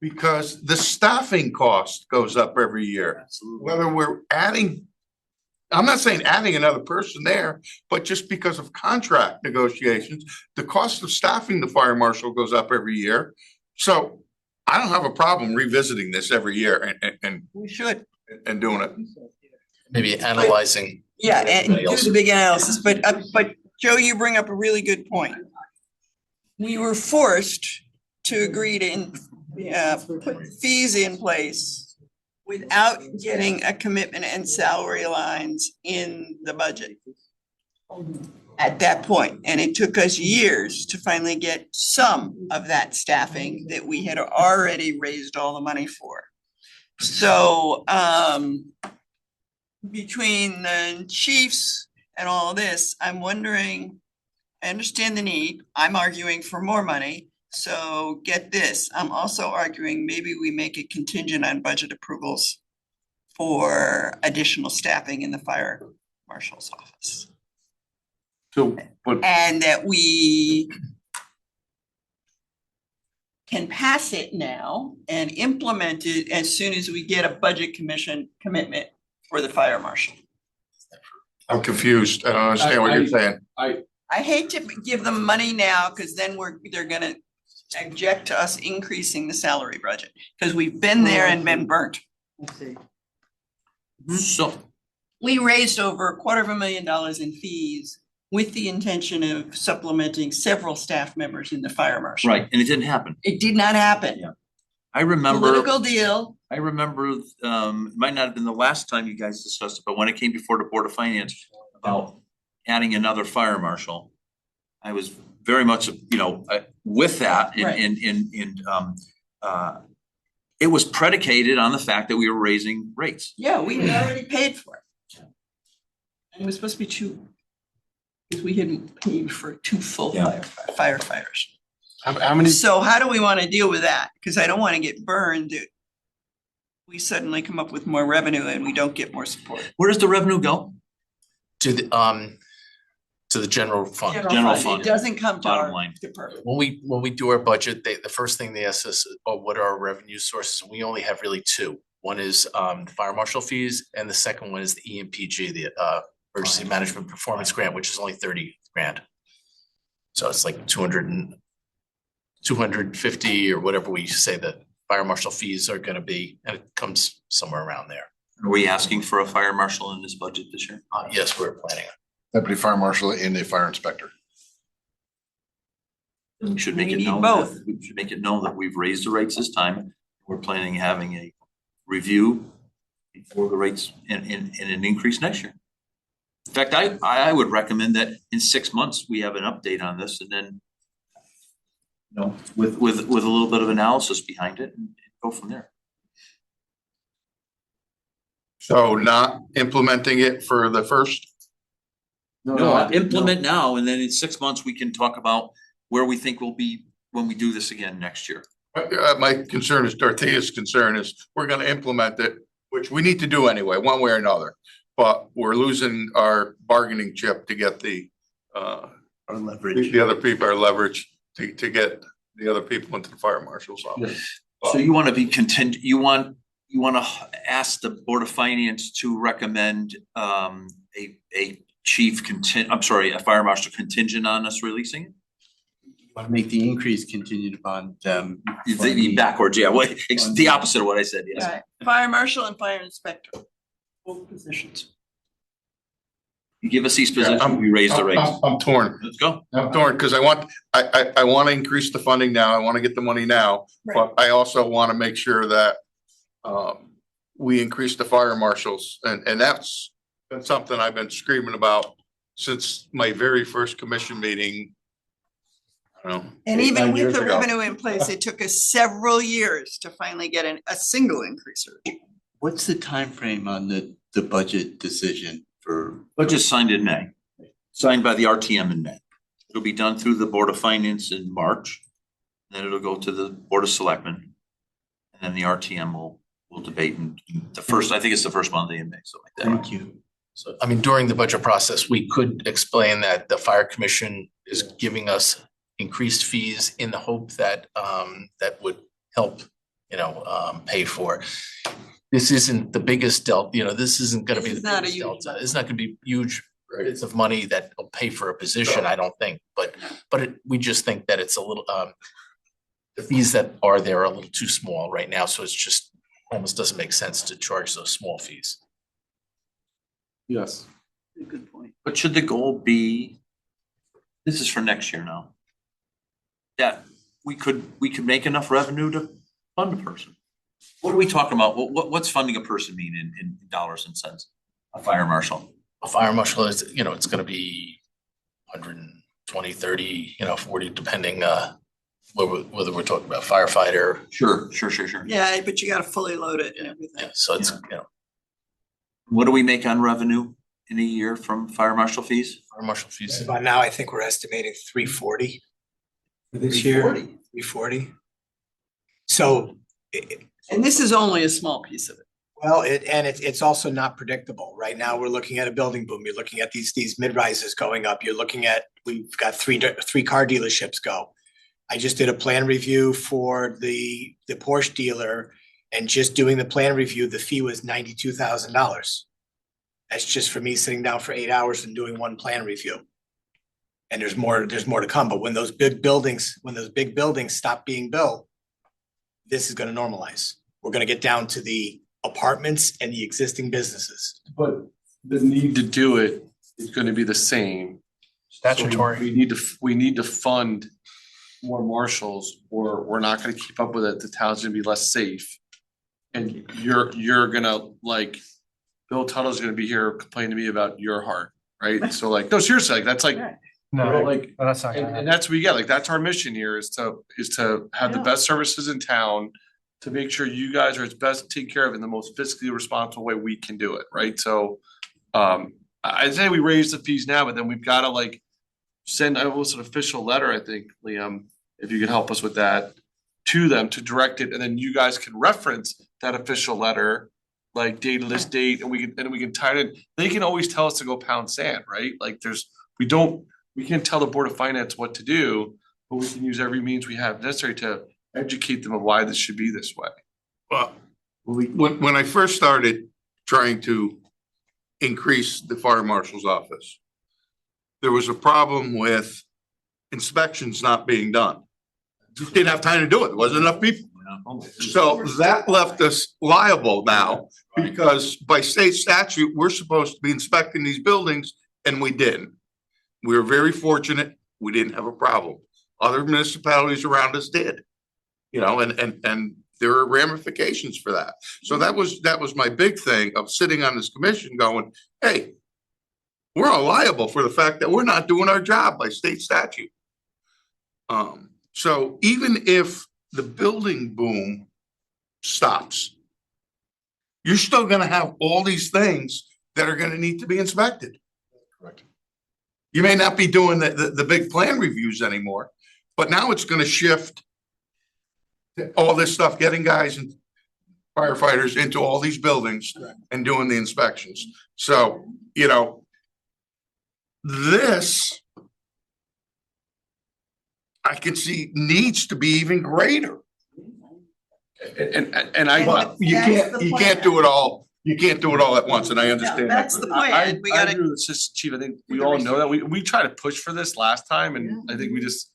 because the staffing cost goes up every year. Absolutely. Whether we're adding, I'm not saying adding another person there, but just because of contract negotiations, the cost of staffing the fire marshal goes up every year. So I don't have a problem revisiting this every year and We should. doing it. Maybe analyzing. Yeah, and everybody do else. the big analysis, but Joe, you bring up a really good point. We were forced to agree to put fees in place without getting a commitment and salary lines in the budget at that point. And it took us years to finally get some of that staffing that we had already raised all the money for. So, between the chiefs and all of this, I'm wondering, I understand the need, I'm arguing for more money. So get this, I'm also arguing maybe we make it contingent on budget approvals for additional staffing in the fire marshal's office. so, but And that we can pass it now and implement it as soon as we get a budget commission commitment for the fire marshal. I'm confused. I don't understand what you're saying. I hate to give them money now, because then they're gonna object to us increasing the salary budget, because we've been there and been burnt. So, We raised over $250,000 in fees with the intention of supplementing several staff members in the fire marshal. right, and it didn't happen. It did not happen. Yeah. I remember, Political deal. it might not have been the last time you guys discussed it, but when it came before the Board of Finance about adding another fire marshal, I was very much, with that Right. and it was predicated on the fact that we were raising rates. Yeah, we already paid for it. And it was supposed to be two. Because we hadn't paid for two full Yeah. firefighters. How many, So how do we want to deal with that? Because I don't want to get burned. That we suddenly come up with more revenue and we don't get more support. Where does the revenue go? To the general fund. General fund. It doesn't come to Bottom our line. department. When we do our budget, the first thing they ask us, oh, what are our revenue sources? We only have really two. One is fire marshal fees, and the second one is the EMPG, the Emergency Management Performance Grant, which is only 30 grand. So it's like 250 or whatever we say that fire marshal fees are gonna be, and it comes somewhere around there. Are we asking for a fire marshal in this budget this year? Yes, we're planning. Deputy fire marshal and a fire inspector. We should make We it need known both. that, we should make it known that we've raised the rates this time. We're planning having a review for the rates in an increase next year. In fact, I would recommend that in 6 months, we have an update on this and then with a little bit of analysis behind it and go from there. So not implementing it for the first? No, implement now, and then in 6 months, we can talk about where we think we'll be when we do this again next year. My concern is, Dorothea's concern is, we're gonna implement it, which we need to do anyway, one way or another. But we're losing our bargaining chip to get the Our leverage. the other people, our leverage to get the other people into the fire marshal's office. So you wanna be contingent, you wanna ask the Board of Finance to recommend a a fire marshal contingent on us releasing it? Want to make the increase contingent upon them. Backwards, yeah, it's the opposite of what I said, yes. Right. Fire marshal and fire inspector, both positions. You give us these positions, we raise the rates. I'm torn. Let's go. I'm torn, because I want to increase the funding now, I want to get the money now, but I also want to make sure that we increase the fire marshals, and that's been something I've been screaming about since my very first commission meeting. I don't know, And 8, 9 even with years the ago. revenue in place, it took us several years to finally get a single increase. What's the time frame on the budget decision for? Budget signed in May, signed by the RTM in May. It'll be done through the Board of Finance in March. Then it'll go to the Board of Selectmen. And then the RTM will debate in the first, I think it's the first Monday in May, something like that. Thank you. So, I mean, during the budget process, we could explain that the fire commission is giving us increased fees in the hope that that would help, pay for. This isn't the biggest delta, this isn't gonna be It's the not a biggest huge delta. number. It's not gonna be huge bits of money that will pay for a position, I don't think, but we just think that it's a little, the fees that are there are a little too small right now, so it's just almost doesn't make sense to charge those small fees. Yes. Good point. But should the goal be, this is for next year now, that we could make enough revenue to fund a person? What are we talking about? What's funding a person mean in dollars and cents? A fire marshal? A fire marshal is, it's gonna be 120, 30, 40, depending, whether we're talking about firefighter. Sure. Yeah, but you gotta fully load it and everything. Yeah, so it's, What do we make on revenue in a year from fire marshal fees? fire marshal fees. About now, I think we're estimating 340 for this year. 340. 340. So, And this is only a small piece of it. well, it's also not predictable. Right now, we're looking at a building boom. You're looking at these mid-rises going up. You're looking at, we've got three car dealerships go. I just did a plan review for the Porsche dealer, and just doing the plan review, the fee was $92,000. That's just for me sitting down for 8 hours and doing one plan review. And there's more to come, but when those big buildings stop being built, this is gonna normalize. We're gonna get down to the apartments and the existing businesses. But the need to do it is gonna be the same. Statutory. So we need to fund more marshals, or we're not gonna keep up with it. The town's gonna be less safe. And you're gonna Bill Tuttle's gonna be here complaining to me about your heart, right? So no, seriously, that's Right. No, Like, that's not gonna and happen. that's what we get, like, that's our mission here is to have the Yeah. best services in town. To make sure you guys are as best taken care of in the most fiscally responsible way we can do it, right? So, I'd say we raise the fees now, but then we've gotta like. Send almost an official letter, I think, Liam, if you could help us with that. To them to direct it, and then you guys can reference that official letter. Like dated this date, and we can tie it in, they can always tell us to go pound sand, right? Like we can't tell the Board of Finance what to do. But we can use every means we have necessary to educate them of why this should be this way. Well, when I first started trying to increase the fire marshal's office, there was a problem with inspections not being done. Just didn't have time to do it. There wasn't enough people. So that left us liable now because by state statute, we're supposed to be inspecting these buildings and we didn't. We were very fortunate. We didn't have a problem. Other municipalities around us did. You know, and there are ramifications for that. So that was my big thing of sitting on this commission going, hey, we're all liable for the fact that we're not doing our job by state statute. So even if the building boom stops, you're still gonna have all these things that are gonna need to be inspected. Correct. You may not be doing the big plan reviews anymore, but now it's gonna shift all this stuff, getting guys and firefighters into all these buildings and doing the inspections. So, you know, this I can see needs to be even greater. And I. But you can't do it all. You can't do it all at once, and I understand that. That's the plan. We I gotta. agree with Assistant Chief. I think we all know that. We tried to push for this last time and I think we just.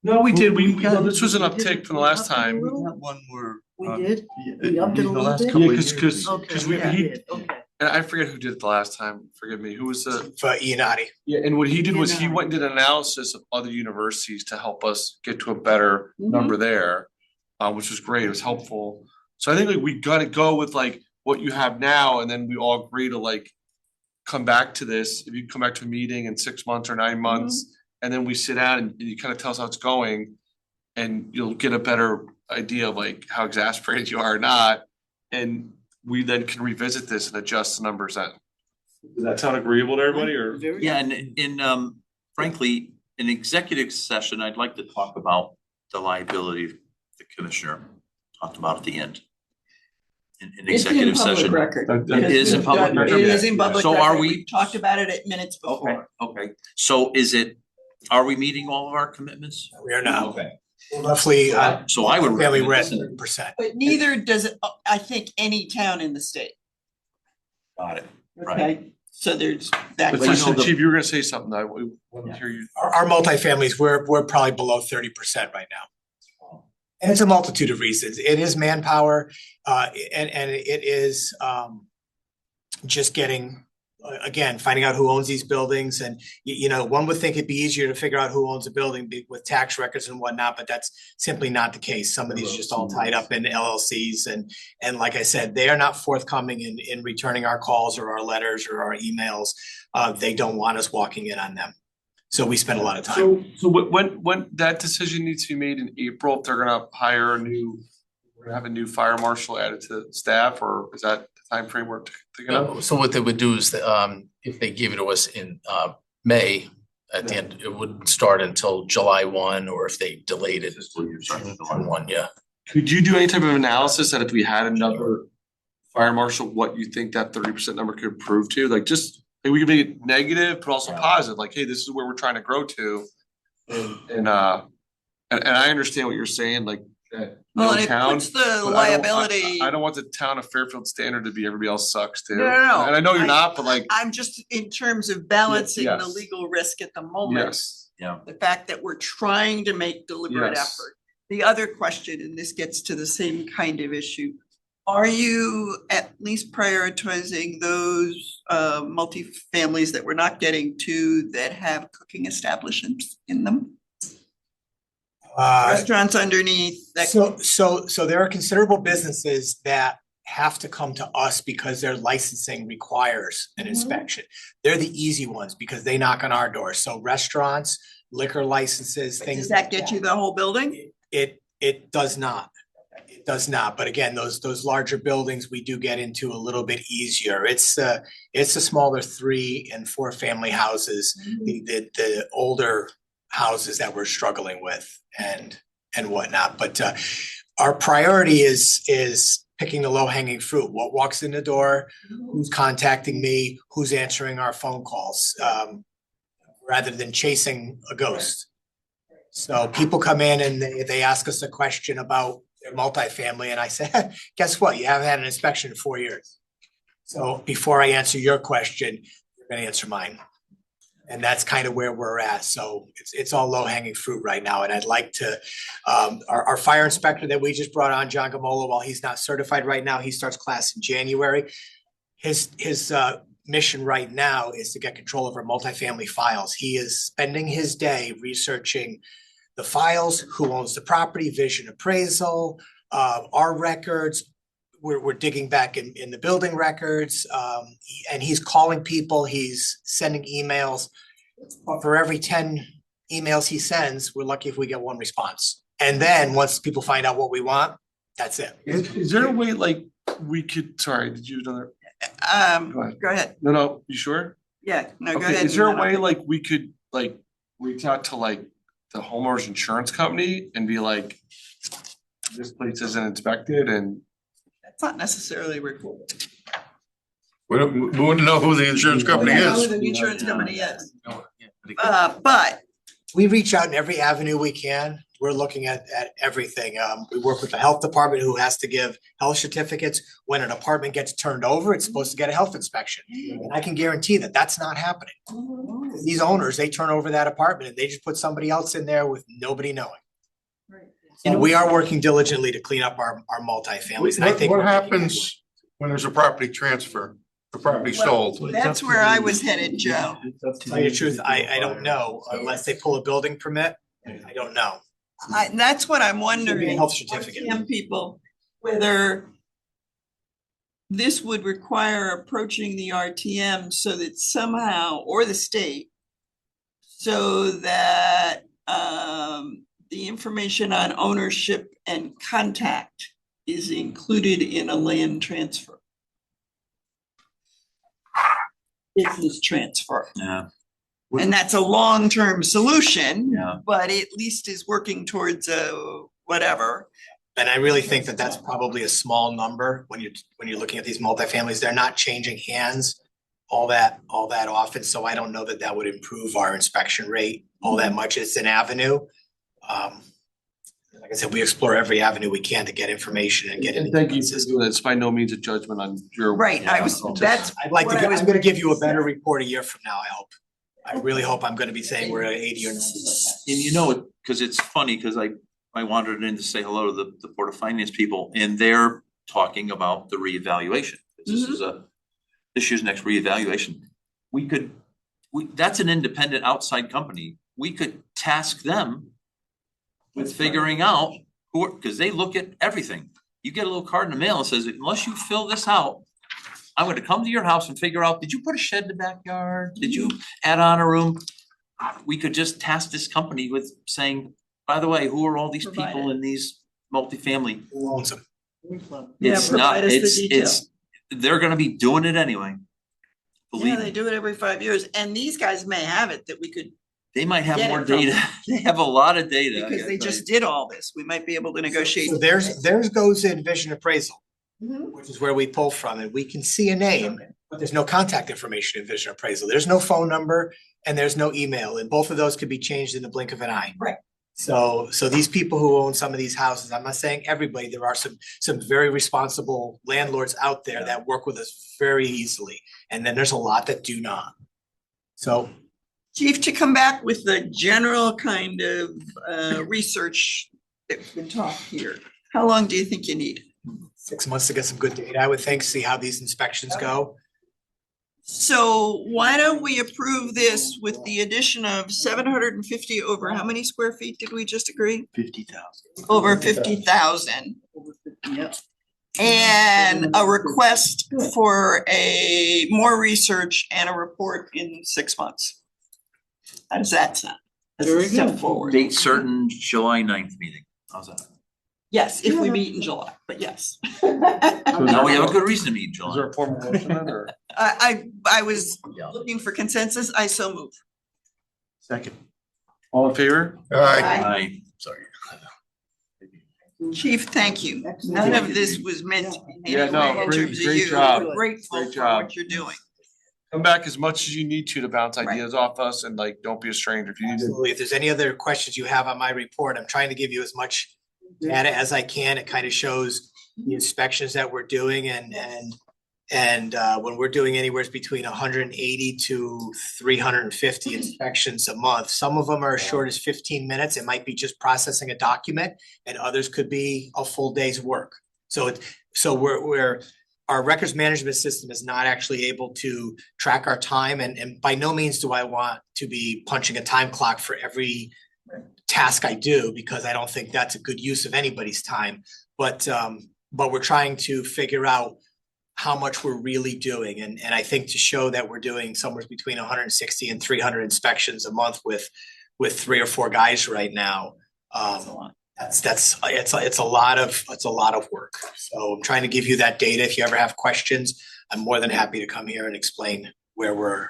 No, we did. Well, this was an uptick from the last time. We got one more. We did? We upped it a little bit? Yeah, cause Okay, we, yeah, he, did, okay. and I forget who did it the last time. Forgive me. Who was the? For Ianati. Yeah, and what he did was he went and did an analysis of other universities to help us get to a better number there. Which was great. It was helpful. So I think like we gotta go with like what you have now and then we all agree to like. Come back to this, if you come back to a meeting in 6 months or 9 months, and then we sit down and you kind of tell us how it's going. And you'll get a better idea of like how exasperated you are or not. And we then can revisit this and adjust the numbers then. Does that sound agreeable to everybody or? Yeah, and in frankly, in executive session, I'd like to talk about the liability the commissioner talked about at the end. In executive session. It is in public record. It is in public So record. are we? We've talked about it at minutes before. Okay, so are we meeting all of our commitments? We are now Okay. roughly So I would. family recommend- rent percent. But neither does it, I think, any town in the state. Got it, right. Okay, so there's that. But Well, you know, Assistant the- Chief, you were gonna say something. I want to hear you. Our multifamilies, we're probably below 30% right now. And it's a multitude of reasons. It is manpower, and it is just getting, again, finding out who owns these buildings. And you know, one would think it'd be easier to figure out who owns a building with tax records and whatnot, but that's simply not the case. Some of these are just all tied up in LLCs, and like I said, they are not forthcoming in returning our calls or our letters or our emails. They don't want us walking in on them. So we spend a lot of time. So when that decision needs to be made in April, if they're gonna hire we're gonna have a new fire marshal added to staff, or is that the timeframe we're thinking of? So what they would do is, if they give it to us in May, at the end, it wouldn't start until July 1, or if they delayed it, June 1, yeah. Could you do any type of analysis that if we had another fire marshal, what you think that 30% number could improve to? Like just, like we could make it negative, but also positive, like, hey, this is where we're trying to grow to. And I understand what you're saying, like that. Well, no and it town, puts the but I don't- liability. I don't want the town of Fairfield standard to be everybody else sucks too. No. And I know you're not, but like, I'm just in terms of balancing the yes. legal risk at the moment. yes, Yeah. The fact that we're trying to make deliberate Yes. effort. The other question, and this gets to the same kind of issue, are you at least prioritizing those multifamilies that we're not getting to that have cooking establishments in them? Restaurants underneath, that So there are considerable businesses that have to come to us because their licensing requires an inspection. They're the easy ones because they knock on our door. So restaurants, liquor licenses, things. Does that get you the whole building? It does not. It does not. But again, those larger buildings, we do get into a little bit easier. It's the smaller 3 and 4 family houses, the older houses that we're struggling with and whatnot. But our priority is picking the low hanging fruit. What walks in the door, who's contacting me, who's answering our phone calls, rather than chasing a ghost. So people come in and they ask us a question about their multifamily and I say, guess what? You haven't had an inspection in 4 years. So before I answer your question, you're gonna answer mine. And that's kind of where we're at. So it's all low hanging fruit right now. And I'd like to, our fire inspector that we just brought on, John Gamola, while he's not certified right now, he starts class in January. His mission right now is to get control of our multifamily files. He is spending his day researching the files, who owns the property, vision appraisal, our records. We're digging back in the building records, and he's calling people, he's sending emails. But for every 10 emails he sends, we're lucky if we get 1 response. And then once people find out what we want, that's it. Is there a way like we could, sorry, did you another? Go ahead. Go ahead. No, you sure? Yeah, no, go Okay, ahead. is there a and then way I'll- like we could like reach out to like the homeowners insurance company and be like, this place isn't inspected and That's not necessarily recorded. We wouldn't know who the insurance company I don't know is. who the insurance company is, But again, but We reach out in every avenue we can. We're looking at everything. We work with the health department who has to give health certificates. When an apartment gets turned over, it's supposed to get a health inspection. And I can guarantee that that's not happening. These owners, they turn over that apartment and they just put somebody else in there with nobody knowing. So we are working diligently to clean up our multifamilies. And I think What we're making happens when there's a property transfer, the property sold? that's where I was headed, Joe. To tell you the truth, I don't know unless they pull a building permit. I don't know. That's what I'm Should be a wondering. health certificate. RTM people, whether this would require approaching the RTM so that somehow, or the state, so that the information on ownership and contact is included in a land transfer. Business transfer. Yeah, And that's a long-term solution. Yeah. But at least is working towards whatever. And I really think that that's probably a small number when you're looking at these multifamilies. They're not changing hands all that often. So I don't know that that would improve our inspection rate all that much. It's an avenue. Like I said, we explore every avenue we can to get information and get it. and thank you for doing that. It's by no means a judgment on your. Right, that's. I'd like to, what I was I'm gonna give you a better report a year from now, I hope. I really hope I'm gonna be saying we're at 80 or 90. and you know, cause it's funny, cause I wandered in to say hello to the Board of Finance people, and they're talking about the reevaluation. This is this year's next reevaluation. That's an independent outside company. We could task them with figuring out cause they look at everything. You get a little card in the mail that says, unless you fill this out, I'm gonna come to your house and figure out, did you put a shed in the backyard? Did you add on a room? We could just task this company with saying, by the way, who are all these Provide people it. in these multifamily? Who owns them? Yeah, It's not, provide us the detail. it's, they're gonna be doing it anyway. Yeah, Believe they me, do it every 5 years, and these guys may have it that we could, they might have get more it from- data. They have a lot of data. I because gotta they tell just did all this, we might be able to negotiate. So theirs goes in vision appraisal, Mhm. which is where we pull from, and we can see a name, but there's no contact information in vision appraisal. There's no phone number and there's no email, and both of those could be changed in the blink of an eye. Right. So these people who own some of these houses, I'm not saying everybody, there are some very responsible landlords out there that work with us very easily, and then there's a lot that do not. So Chief, to come back with the general kind of research that's been talked here, how long do you think you need? 6 months to get some good data, I would think, see how these inspections go. So why don't we approve this with the addition of 750 over, how many square feet did we just agree? 50,000. Over 50,000. Yep. And a request for more research and a report in 6 months. How does that sound? As a step forward. Date certain, July 9th meeting. How's that? Yes, if we meet in July, but yes. Now we have a good reason to meet in Is July. there a formal motion then, or? I was looking for consensus. I so move. Second. All in favor? All right, Aye. Sorry. Chief, thank you. None of this was meant in Yeah, any no, way in great- terms of great you. job. We're grateful Great for job. what you're doing. Come back as much as you need to bounce Right. ideas off us, and like, don't be a stranger if you need to. Absolutely. If there's any other questions you have on my report, I'm trying to give you as much data as I can. It kind of shows the inspections that we're doing and when we're doing anywhere between 180 to 350 inspections a month, some of them are as short as 15 minutes. It might be just processing a document, and others could be a full day's work. So our records management system is not actually able to track our time, and by no means do I want to be punching a time clock for every task I do, because I don't think that's a good use of anybody's time. But we're trying to figure out how much we're really doing, and I think to show that we're doing somewhere between 160 and 300 inspections a month with 3 or 4 guys right now. It's a lot of work. So I'm trying to give you that data. If you ever have questions, I'm more than happy to come here and explain where we're.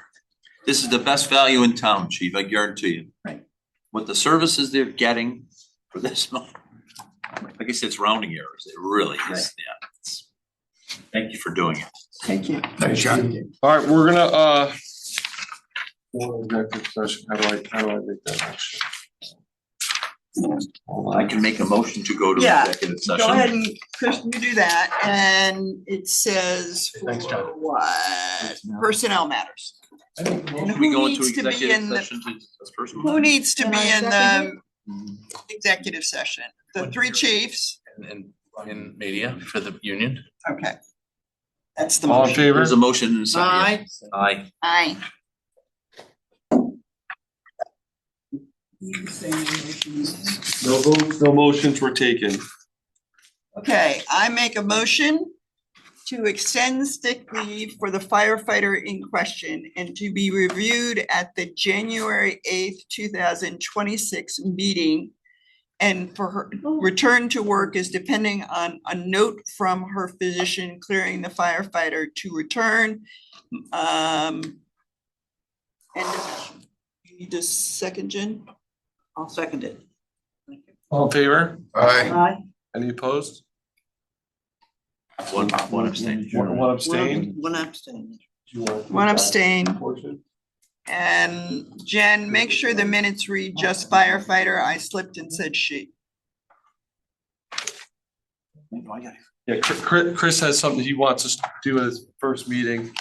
This is the best value in town, chief, I guarantee you. Right. What the services they're getting for this month. Like I said, it's rounding errors. It really is, yeah. Thank you for doing it. Thank you. thanks, John. All right, we're gonna, executive session. How do I make that motion? I can make a motion to go to Yeah, executive session. Go ahead and, Chris, you do that, and it says Thanks, for John. what? Personnel matters. And Can we who go into needs to be executive in the, session to discuss personnel? who needs to be in the second executive session? The 3 chiefs? And Ryan Media for the union. Okay. That's the All in motion. favor? There's a motion and a second. Aye. Aye. No votes, no motions were taken. Okay, I make a motion to extend sick leave for the firefighter in question and to be reviewed at the January 8th, 2026 meeting. And for her return to work is depending on a note from her physician clearing the firefighter to return. End of session. You need a second, Jen? I'll second it. All in favor? All right, Aye. Any opposed? One abstain. One abstain? One abstain. One abstain. And Jen, make sure the minutes read just firefighter. I slipped and said she. Yeah, Chris has something he wants us to do at his first meeting.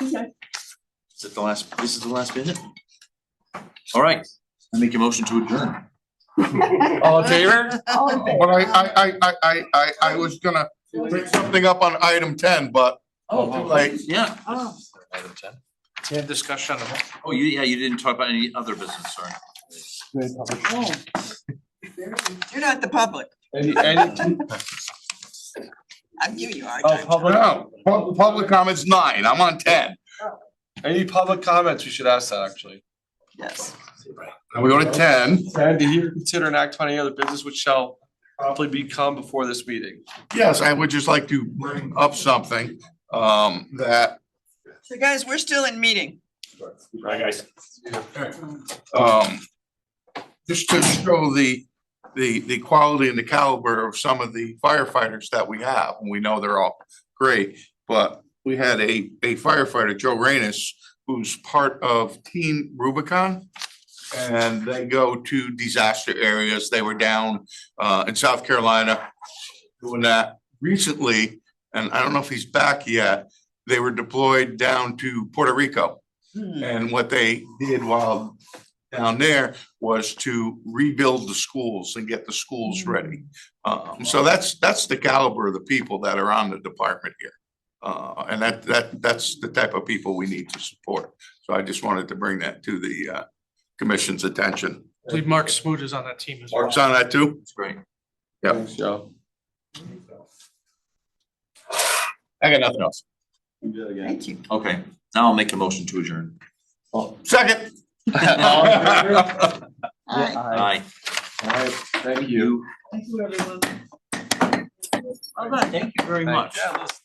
Is it the last, this is the last minute? All right, I make a motion to adjourn. All in favor? but I was gonna bring something up on item 10, but Oh, like, yeah. Oh. Item 10. We had discussion on it. Oh, you didn't talk about any other business, sorry. Oh. You're not the public. Any, I'm giving you a hard oh, time. public, no, public comments 9, I'm on 10. any public comments? We should ask that actually. Yes. Now we go to 10. And to hear, consider and act on any other business which shall properly become before this meeting. Yes, I would just like to bring up something, that, So guys, we're still in meeting. Right, guys. just to show the quality and the caliber of some of the firefighters that we have, and we know they're all great, but we had a firefighter, Joe Reynes, who's part of Team Rubicon. And they go to disaster areas. They were down in South Carolina doing that recently, and I don't know if he's back yet. They were deployed down to Puerto Rico. And what they did while down there was to rebuild the schools and get the schools ready. So that's the caliber of the people that are on the department here. And that's the type of people we need to support. So I just wanted to bring that to the commission's attention. I believe Mark Smoot is on that team as well. Mark's on that too? It's great. Yep. Thanks, Joe. I got nothing else. Thank you. Okay, now I'll make a motion to adjourn. Second. Aye. Aye. Alright, thank you. Thank you, everyone. Thank you very much. Yeah, let's-